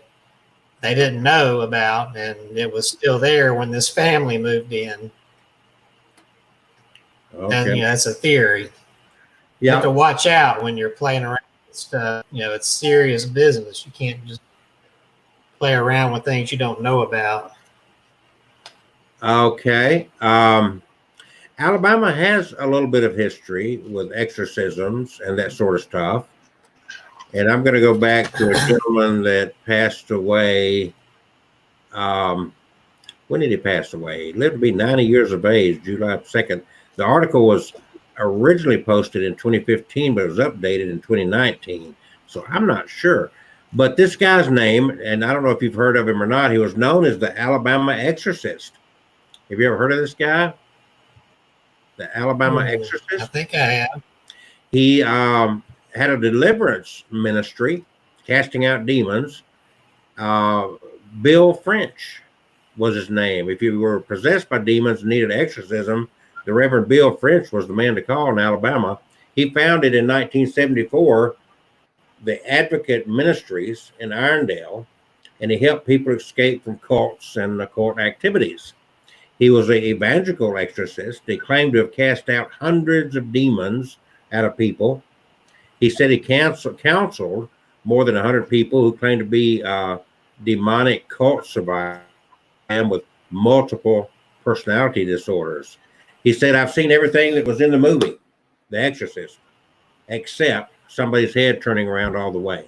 they didn't know about, and it was still there when this family moved in. Okay. And that's a theory. You have to watch out when you're playing around with stuff. It's serious business. You can't just play around with things you don't know about. Okay. Alabama has a little bit of history with exorcisms and that sort of stuff. And I'm going to go back to a gentleman that passed away. When did he pass away? He lived to be 90 years of age, July 2nd. The article was originally posted in 2015, but it was updated in 2019. So I'm not sure. But this guy's name, and I don't know if you've heard of him or not, he was known as the Alabama Exorcist. Have you ever heard of this guy? The Alabama Exorcist? I think I have. He had a deliverance ministry, casting out demons. Bill French was his name. If you were possessed by demons and needed exorcism, the Reverend Bill French was the man to call in Alabama. He founded in 1974 the Advocate Ministries in Irondale, and he helped people escape from cults and occult activities. He was an evangelical exorcist. He claimed to have cast out hundreds of demons out of people. He said he counseled more than 100 people who claimed to be demonic cult survivors and with multiple personality disorders. He said, "I've seen everything that was in the movie, The Exorcist, except somebody's head turning around all the way."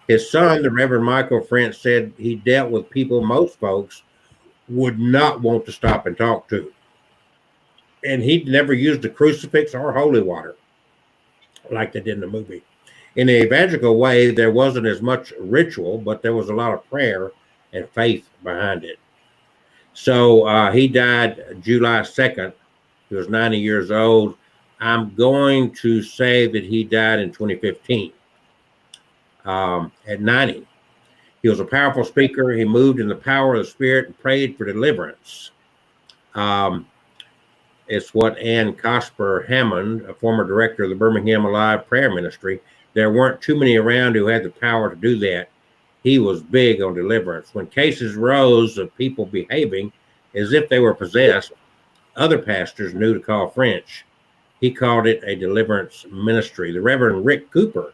His son, the Reverend Michael French, said he dealt with people most folks would not want to stop and talk to. And he never used a crucifix or holy water like they did in the movie. In the evangelical way, there wasn't as much ritual, but there was a lot of prayer and faith behind it. So he died July 2nd. He was 90 years old. I'm going to say that he died in 2015 at 90. He was a powerful speaker. He moved in the power of the Spirit and prayed for deliverance. It's what Ann Cosper Hammond, a former director of the Birmingham Alive Prayer Ministry, there weren't too many around who had the power to do that. He was big on deliverance. When cases rose of people behaving as if they were possessed, other pastors knew to call French. He called it a deliverance ministry. The Reverend Rick Cooper,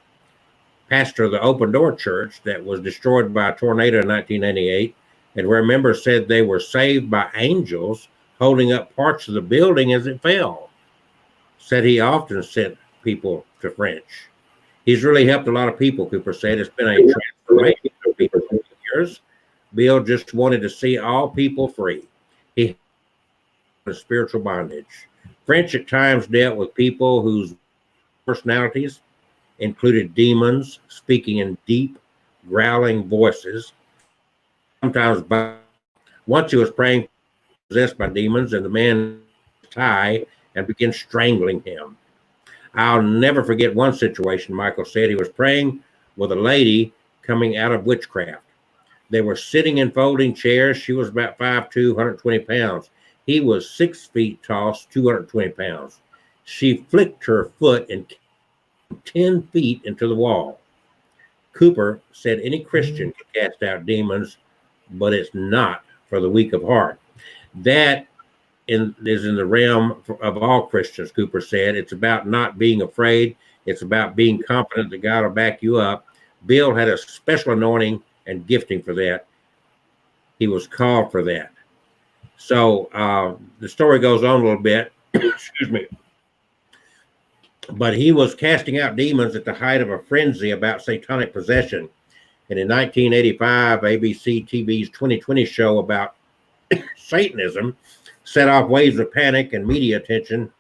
pastor of the Open Door Church that was destroyed by a tornado in 1998, and where members said they were saved by angels holding up parts of the building as it fell, said he often sent people to French. He's really helped a lot of people, Cooper said. It's been a transformation of people over the years. Bill just wanted to see all people free. He had spiritual bondage. French at times dealt with people whose personalities included demons speaking in deep, growling voices. Sometimes, once he was praying, possessed by demons, and the man tie and began strangling him. I'll never forget one situation. Michael said he was praying with a lady coming out of witchcraft. They were sitting in folding chairs. She was about 5'2", 120 pounds. He was 6 feet tall, 220 pounds. She flicked her foot and 10 feet into the wall. Cooper said any Christian can cast out demons, but it's not for the weak of heart. That is in the realm of all Christians, Cooper said. It's about not being afraid. It's about being confident that God will back you up. Bill had a special anointing and gifting for that. He was called for that. So the story goes on a little bit. Excuse me. But he was casting out demons at the height of a frenzy about satanic possession. And in 1985, ABC TV's 2020 show about Satanism set off waves of panic and media attention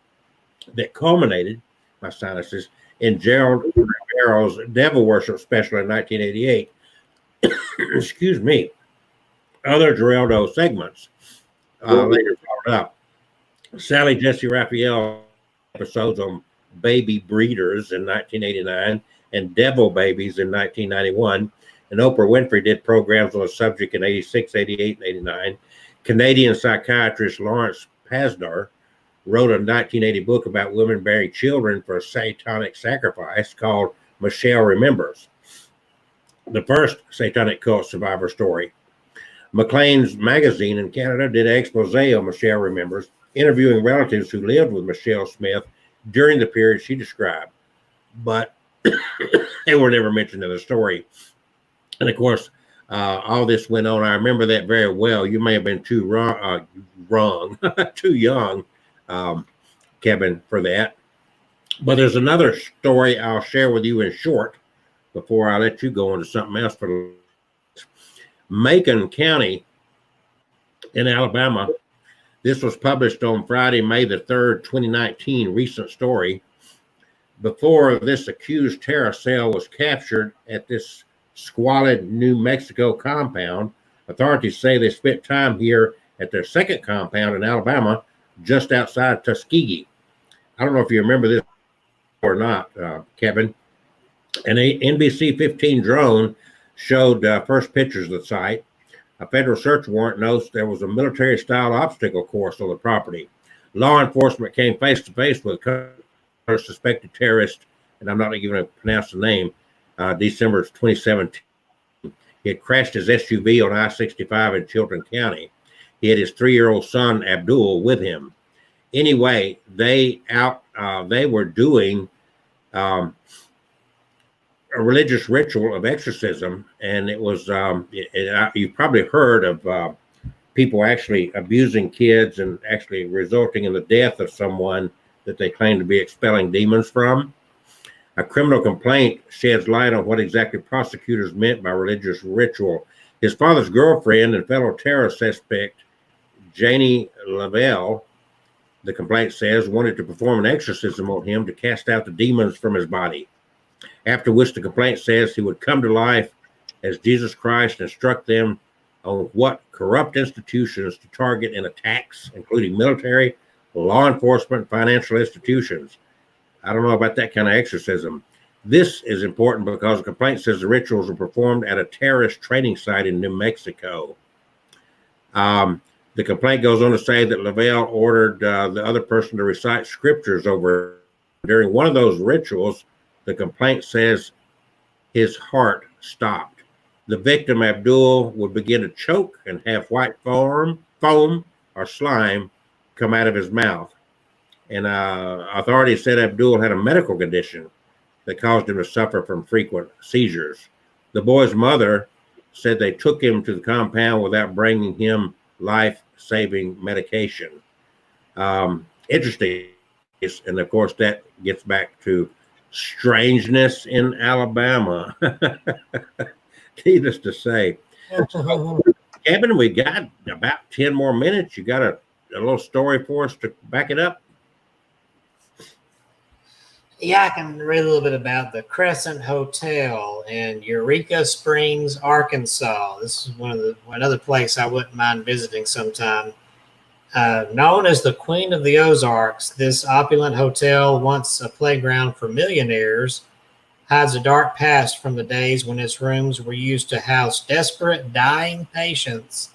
that culminated, my sinuses, in Gerald Romero's Devil Worship special in 1988. Excuse me. Other Geraldo segments later followed up. Sally Jesse Raphael episodes on baby breeders in 1989 and devil babies in 1991. And Oprah Winfrey did programs on the subject in 86, 88, and 89. Canadian psychiatrist Lawrence Pasdar wrote a 1980 book about women bearing children for a satanic sacrifice called Michelle Remembers, the first satanic cult survivor story. Maclean's magazine in Canada did an expose on Michelle Remembers, interviewing relatives who lived with Michelle Smith during the period she described, but they were never mentioned in the story. And of course, all this went on. I remember that very well. You may have been too wrong, too young, Kevin, for that. But there's another story I'll share with you in short before I let you go into something else. For Macon County in Alabama. This was published on Friday, May the 3rd, 2019, recent story. Before this accused terror cell was captured at this squalid New Mexico compound, authorities say they spent time here at their second compound in Alabama, just outside Tuskegee. I don't know if you remember this or not, Kevin. An NBC 15 drone showed first pictures of the site. A federal search warrant notes there was a military-style obstacle course on the property. Law enforcement came face-to-face with a suspected terrorist, and I'm not even going to pronounce the name, December 2017. He had crashed his SUV on I-65 in Chilton County. He had his 3-year-old son, Abdul, with him. Anyway, they were doing a religious ritual of exorcism, and it was you've probably heard of people actually abusing kids and actually resulting in the death of someone that they claim to be expelling demons from. A criminal complaint sheds light on what exactly prosecutors meant by religious ritual. His father's girlfriend and fellow terror suspect, Janie Lavelle, the complaint says, wanted to perform an exorcism on him to cast out the demons from his body. After which the complaint says he would come to life as Jesus Christ and instruct them on what corrupt institutions to target in attacks, including military, law enforcement, financial institutions. I don't know about that kind of exorcism. This is important because the complaint says the rituals were performed at a terrorist training site in New Mexico. The complaint goes on to say that Lavelle ordered the other person to recite scriptures over. During one of those rituals, the complaint says his heart stopped. The victim, Abdul, would begin to choke and have white foam or slime come out of his mouth. And authorities said Abdul had a medical condition that caused him to suffer from frequent seizures. The boy's mother said they took him to the compound without bringing him life-saving medication. Interesting. And of course, that gets back to strangeness in Alabama. Needless to say. So, Kevin, we got about 10 more minutes. You got a little story for us to back it up? Yeah, I can read a little bit about the Crescent Hotel in Eureka Springs, Arkansas. This is another place I wouldn't mind visiting sometime. Known as the Queen of the Ozarks, this opulent hotel, once a playground for millionaires, hides a dark past from the days when its rooms were used to house desperate, dying patients,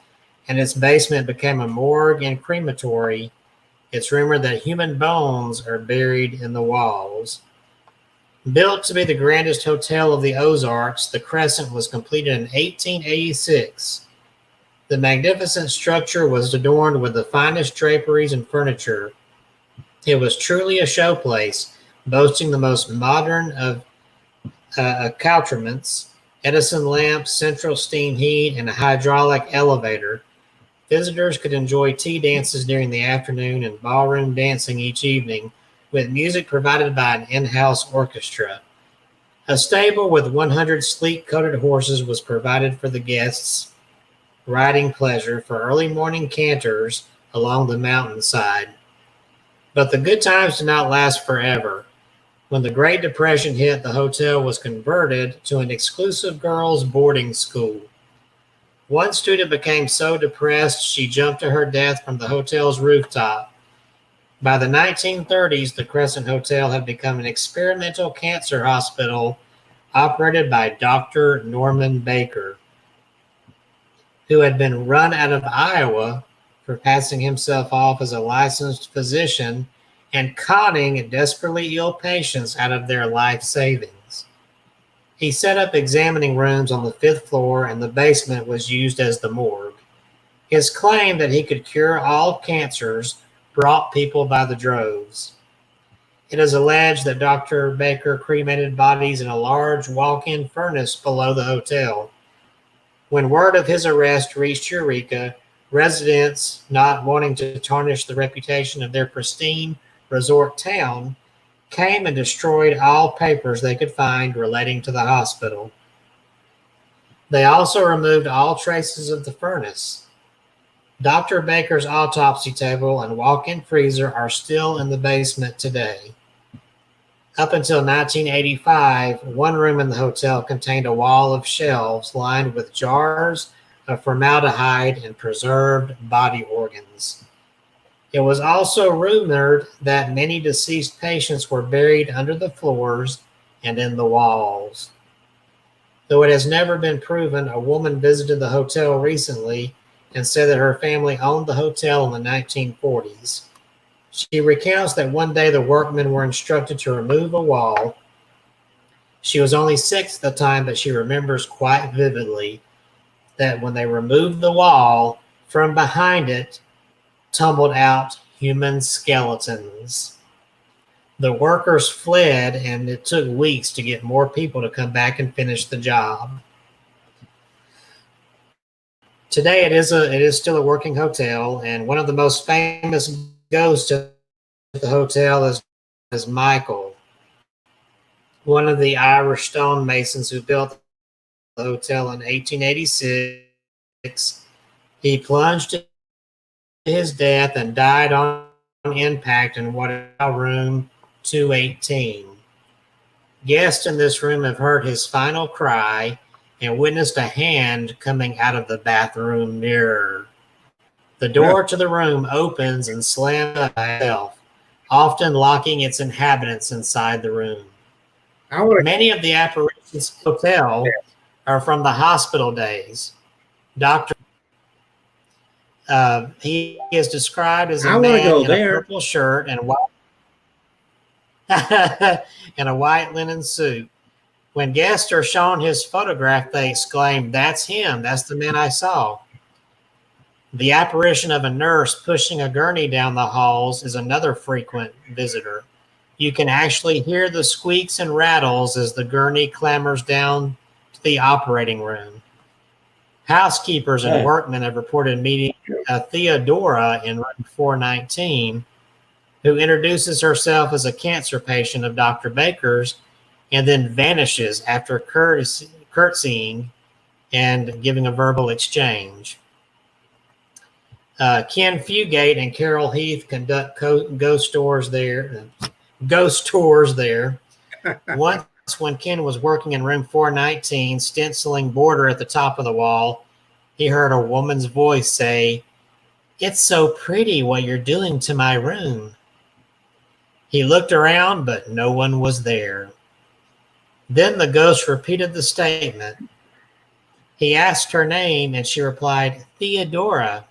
and its basement became a morgue and crematory. It's rumored that human bones are buried in the walls. Built to be the grandest hotel of the Ozarks, the Crescent was completed in 1886. The magnificent structure was adorned with the finest draperies and furniture. It was truly a showplace, boasting the most modern of accoutrements, Edison lamps, central steam heat, and a hydraulic elevator. Visitors could enjoy tea dances during the afternoon and ballroom dancing each evening, with music provided by an in-house orchestra. A stable with 100 sleek-coated horses was provided for the guests' riding pleasure for early morning canters along the mountainside. But the good times did not last forever. When the Great Depression hit, the hotel was converted to an exclusive girls' boarding school. One student became so depressed she jumped to her death from the hotel's rooftop. By the 1930s, the Crescent Hotel had become an experimental cancer hospital operated by Dr. Norman Baker, who had been run out of Iowa for passing himself off as a licensed physician and conning desperately ill patients out of their life savings. He set up examining rooms on the 5th floor, and the basement was used as the morgue. His claim that he could cure all cancers brought people by the droves. It is alleged that Dr. Baker cremated bodies in a large walk-in furnace below the hotel. When word of his arrest reached Eureka, residents, not wanting to tarnish the reputation of their pristine resort town, came and destroyed all papers they could find relating to the hospital. They also removed all traces of the furnace. Dr. Baker's autopsy table and walk-in freezer are still in the basement today. Up until 1985, one room in the hotel contained a wall of shelves lined with jars of formaldehyde and preserved body organs. It was also rumored that many deceased patients were buried under the floors and in the walls. Though it has never been proven, a woman visited the hotel recently and said that her family owned the hotel in the 1940s. She recounts that one day the workmen were instructed to remove a wall. She was only 6 at the time, but she remembers quite vividly that when they removed the wall, from behind it tumbled out human skeletons. The workers fled, and it took weeks to get more people to come back and finish the job. Today, it is still a working hotel, and one of the most famous ghosts at the hotel is Michael, one of the Irish stonemasons who built the hotel in 1886. He plunged to his death and died on impact in what is now room 218. Guests in this room have heard his final cry and witnessed a hand coming out of the bathroom mirror. The door to the room opens and slams by itself, often locking its inhabitants inside the room. Many of the apparitions of the hotel are from the hospital days. He is described as a I want to man go in a there. purple shirt and white and a white linen suit. When guests are shown his photograph, they exclaim, "That's him. That's the man I saw." The apparition of a nurse pushing a gurney down the halls is another frequent visitor. You can actually hear the squeaks and rattles as the gurney clambers down to the operating room. Housekeepers and workmen have reported meeting Theodora in room 419, who introduces herself as a cancer patient of Dr. Baker's and then vanishes after curtsying and giving a verbal exchange. Ken Fugate and Carol Heath conduct ghost tours there. Once, when Ken was working in room 419, stenciling border at the top of the wall, he heard a woman's voice say, "It's so pretty what you're doing to my room." He looked around, but no one was there. Then the ghost repeated the statement. He asked her name, and she replied, "Theodora."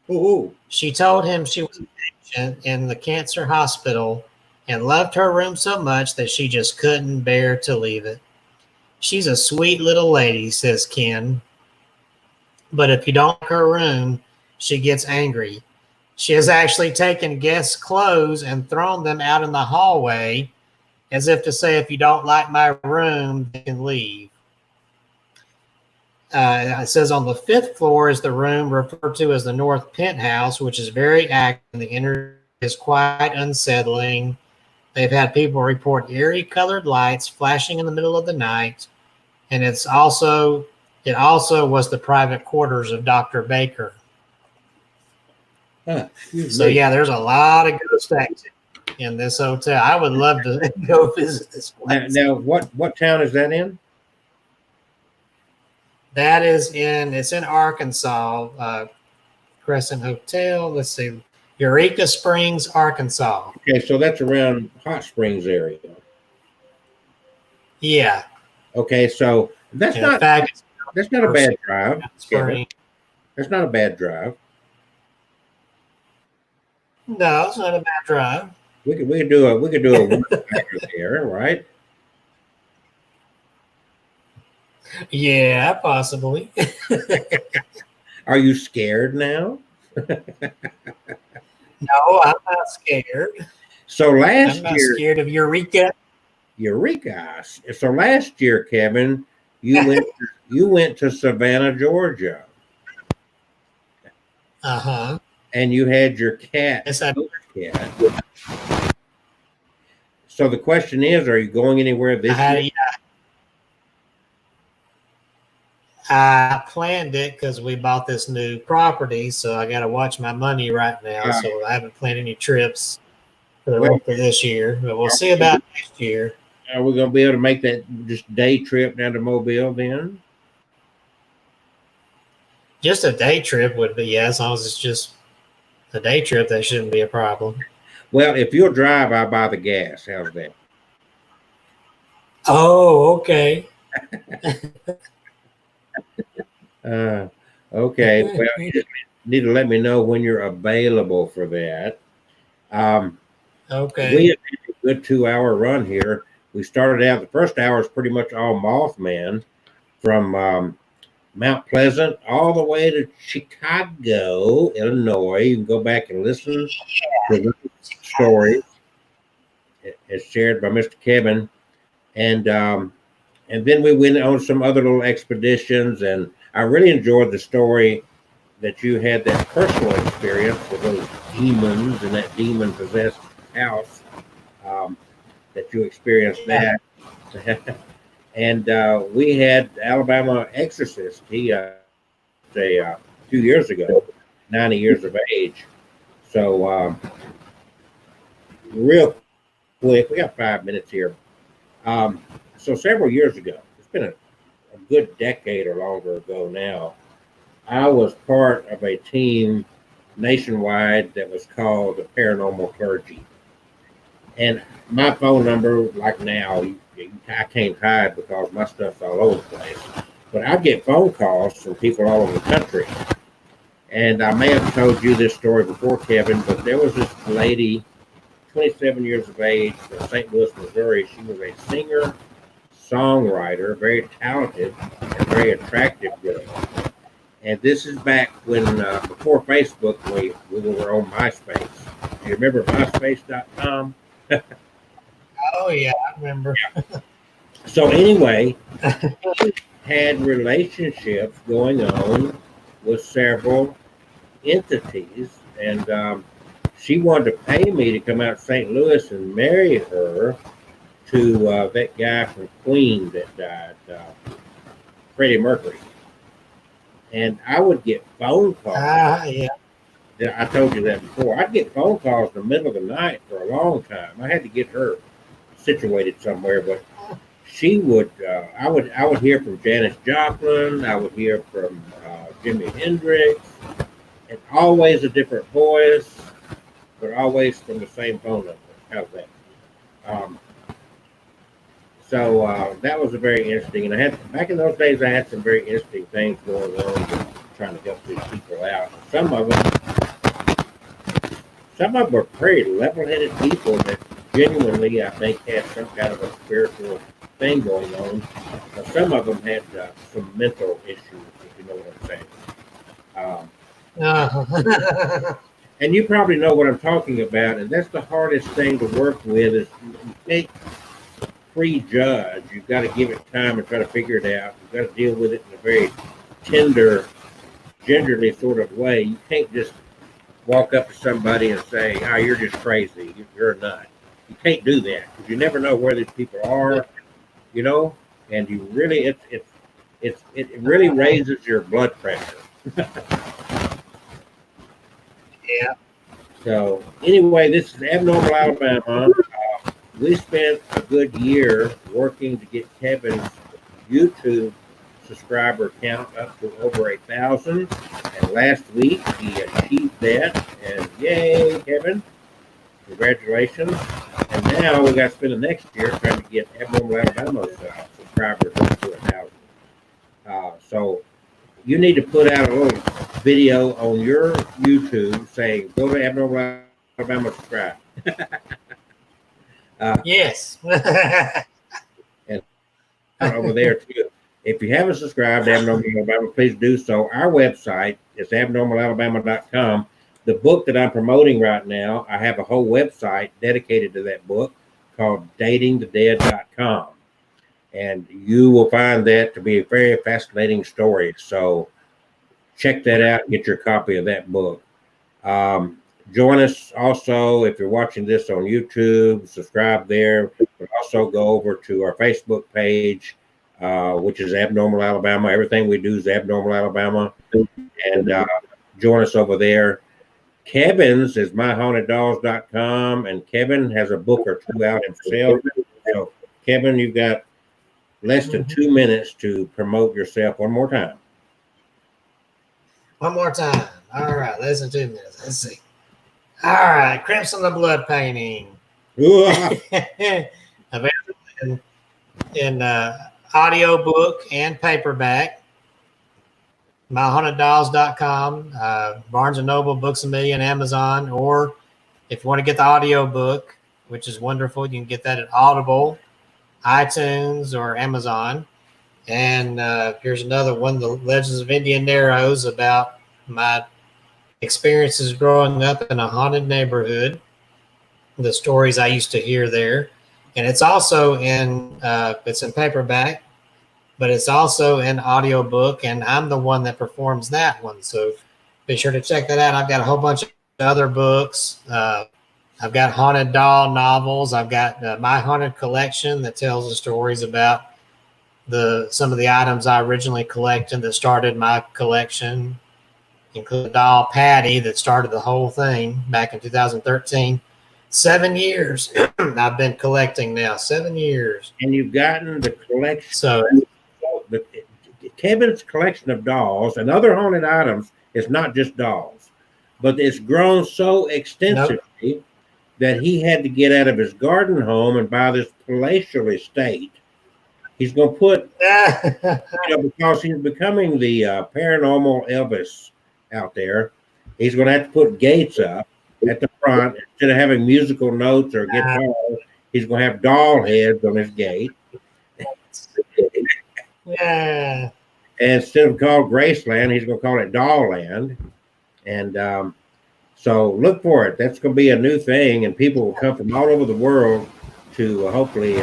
Ooh. She told him she was a patient in the cancer hospital and loved her room so much that she just couldn't bear to leave it. "She's a sweet little lady," says Ken. "But if you don't like her room, she gets angry. She has actually taken guests' clothes and thrown them out in the hallway as if to say, if you don't like my room, they can leave." It says on the 5th floor is the room referred to as the North Penthouse, which is very active, and the inner is quite unsettling. They've had people report eerie colored lights flashing in the middle of the night, and it also was the private quarters of Dr. Baker. Yeah, there's a lot of ghost activity in this hotel. I would love to go visit this place. Now, what town is that in? That is it's in Arkansas, Crescent Hotel. Let's see, Eureka Springs, Arkansas. Okay, so that's around Hot Springs area. Yeah. Okay, so that's not a bad drive. Kevin. That's not a bad drive. No, it's not a bad drive. We could do a there, right? Yeah, possibly. Are you scared now? No, I'm not scared. So I'm not scared of Eureka. Eureka. So last year, Kevin, you went to Savannah, Georgia. Uh-huh. And you had your cat. Yes, I did. Cat. So the question is, are you going anywhere this year? Yeah. I planned it because we bought this new property, so I got to watch my money right now. So I haven't planned any trips for the rest of this year, but we'll see about next year. Are we going to be able to make that just day trip down to Mobile then? Just a day trip would be, yeah, as long as it's just a day trip, that shouldn't be a problem. Well, if you'll drive, I'll buy the gas. How's that? Oh, okay. Okay. Well, you need to let me know when you're available for that. Okay. We had a good 2-hour run here. We started out, the first hour is pretty much all Mothman from Mount Pleasant all the way to Chicago, Illinois. You can go back and listen to the stories as shared by Mr. Kevin. And then we went on some other little expeditions, and I really enjoyed the story that you had, that personal experience with those demons in that demon-possessed house, that you experienced that. And we had Alabama exorcist. He 2 years ago, 90 years of age. So real quick, we got 5 minutes here. So several years ago, it's been a good decade or longer ago now, I was part of a team nationwide that was called the Paranormal Clergy. And my phone number, like now, I can't hide because my stuff's all over the place. But I get phone calls from people all over the country. And I may have told you this story before, Kevin, but there was this lady, 27 years of age, from St. Louis, Missouri. She was a singer, songwriter, very talented, and very attractive girl. And this is back when, before Facebook, we were on MySpace. Do you remember MySpace.com? Oh yeah, I remember. So anyway, he had relationships going on with several entities, and she wanted to pay me to come out to St. Louis and marry her to that guy from Queen that died, Freddie Mercury. And I would get phone calls. Yeah. I told you that before. I'd get phone calls in the middle of the night for a long time. I had to get her situated somewhere, but she would. I would hear from Janis Joplin. I would hear from Jimi Hendrix, and always a different voice, but always from the same phone number. How's that? So that was a very interesting. And I had back in those days, I had some very interesting things going on, trying to help these people out. Some of them were very level-headed people that genuinely, I think, had some kind of a spiritual thing going on. But some of them had some mental issues, if you know what I'm saying. And you probably know what I'm talking about, and that's the hardest thing to work with is you can't prejudge. You've got to give it time and try to figure it out. You've got to deal with it in a very tender, gingerly sort of way. You can't just walk up to somebody and say, "Oh, you're just crazy. You're a nut." You can't do that because you never know where these people are, you know. And you really, it really raises your blood pressure. Yeah. So anyway, this is Abnormal Alabama. We spent a good year working to get Kevin's YouTube subscriber count up to over 1,000, and last week he achieved that. And yay, Kevin! Congratulations! And now we got to spend the next year trying to get Abnormal Alabama's subscribers up to 1,000. So you need to put out a little video on your YouTube saying, "Go to Abnormal Alabama, subscribe." Yes. And over there too. If you haven't subscribed to Abnormal Alabama, please do so. Our website is abnormalalabama.com. The book that I'm promoting right now, I have a whole website dedicated to that book called datingthedead.com. And you will find that to be a very fascinating story. So check that out and get your copy of that book. Join us also if you're watching this on YouTube, subscribe there, but also go over to our Facebook page, which is Abnormal Alabama. Everything we do is Abnormal Alabama. And join us over there. Kevin's is myhauntedolls.com, and Kevin has a book or two out himself. So, Kevin, you've got less than 2 minutes to promote yourself one more time. One more time. All right, less than 2 minutes. Let's see. All right, Crimson the Blood painting. Available in audio book and paperback. myhauntedolls.com, Barnes & Noble, Books A Million, Amazon, or if you want to get the audio book, which is wonderful, you can get that at Audible, iTunes, or Amazon. And here's another one, The Legends of Indian Narrows, about my experiences growing up in a haunted neighborhood, the stories I used to hear there. And it's also in paperback, but it's also an audiobook, and I'm the one that performs that one. So be sure to check that out. I've got a whole bunch of other books. I've got haunted doll novels. I've got my haunted collection that tells the stories about some of the items I originally collected that started my collection, including doll Patty that started the whole thing back in 2013. 7 years I've been collecting now. 7 years. And you've gotten the collection. So Kevin's collection of dolls and other haunted items is not just dolls, but it's grown so extensively that he had to get out of his garden home and buy this palatial estate. He's going to put, because he's becoming the paranormal Elvis out there. He's going to have to put gates up at the front instead of having musical notes or guitars. He's going to have doll heads on his gate. Yeah. And instead of called Graceland, he's going to call it Doll Land. And so look for it. That's going to be a new thing, and people will come from all over the world to hopefully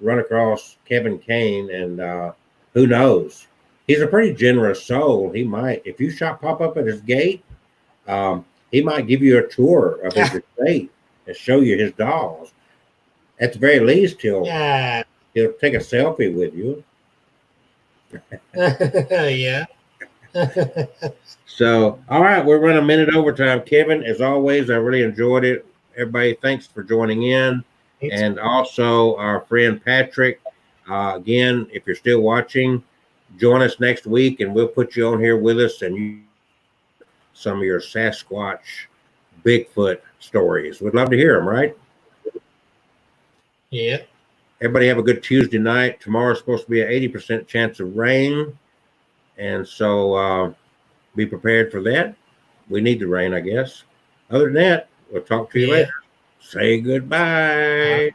run across Kevin Kane. And who knows? He's a pretty generous soul. He might, if you pop up at his gate, he might give you a tour of his estate and show you his dolls. At the very least, he'll take a selfie with you. Yeah. So, all right, we're running a minute overtime. Kevin, as always, I really enjoyed it. Everybody, thanks for joining in. And also our friend Patrick, again, if you're still watching, join us next week and we'll put you on here with us and you some of your Sasquatch, Bigfoot stories. We'd love to hear them, right? Yeah. Everybody have a good Tuesday night. Tomorrow's supposed to be an 80% chance of rain. And so be prepared for that. We need the rain, I guess. Other than that, we'll talk to you later. Say goodbye.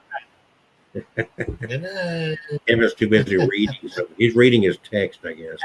Good night. Kevin's too busy reading. So he's reading his text, I guess.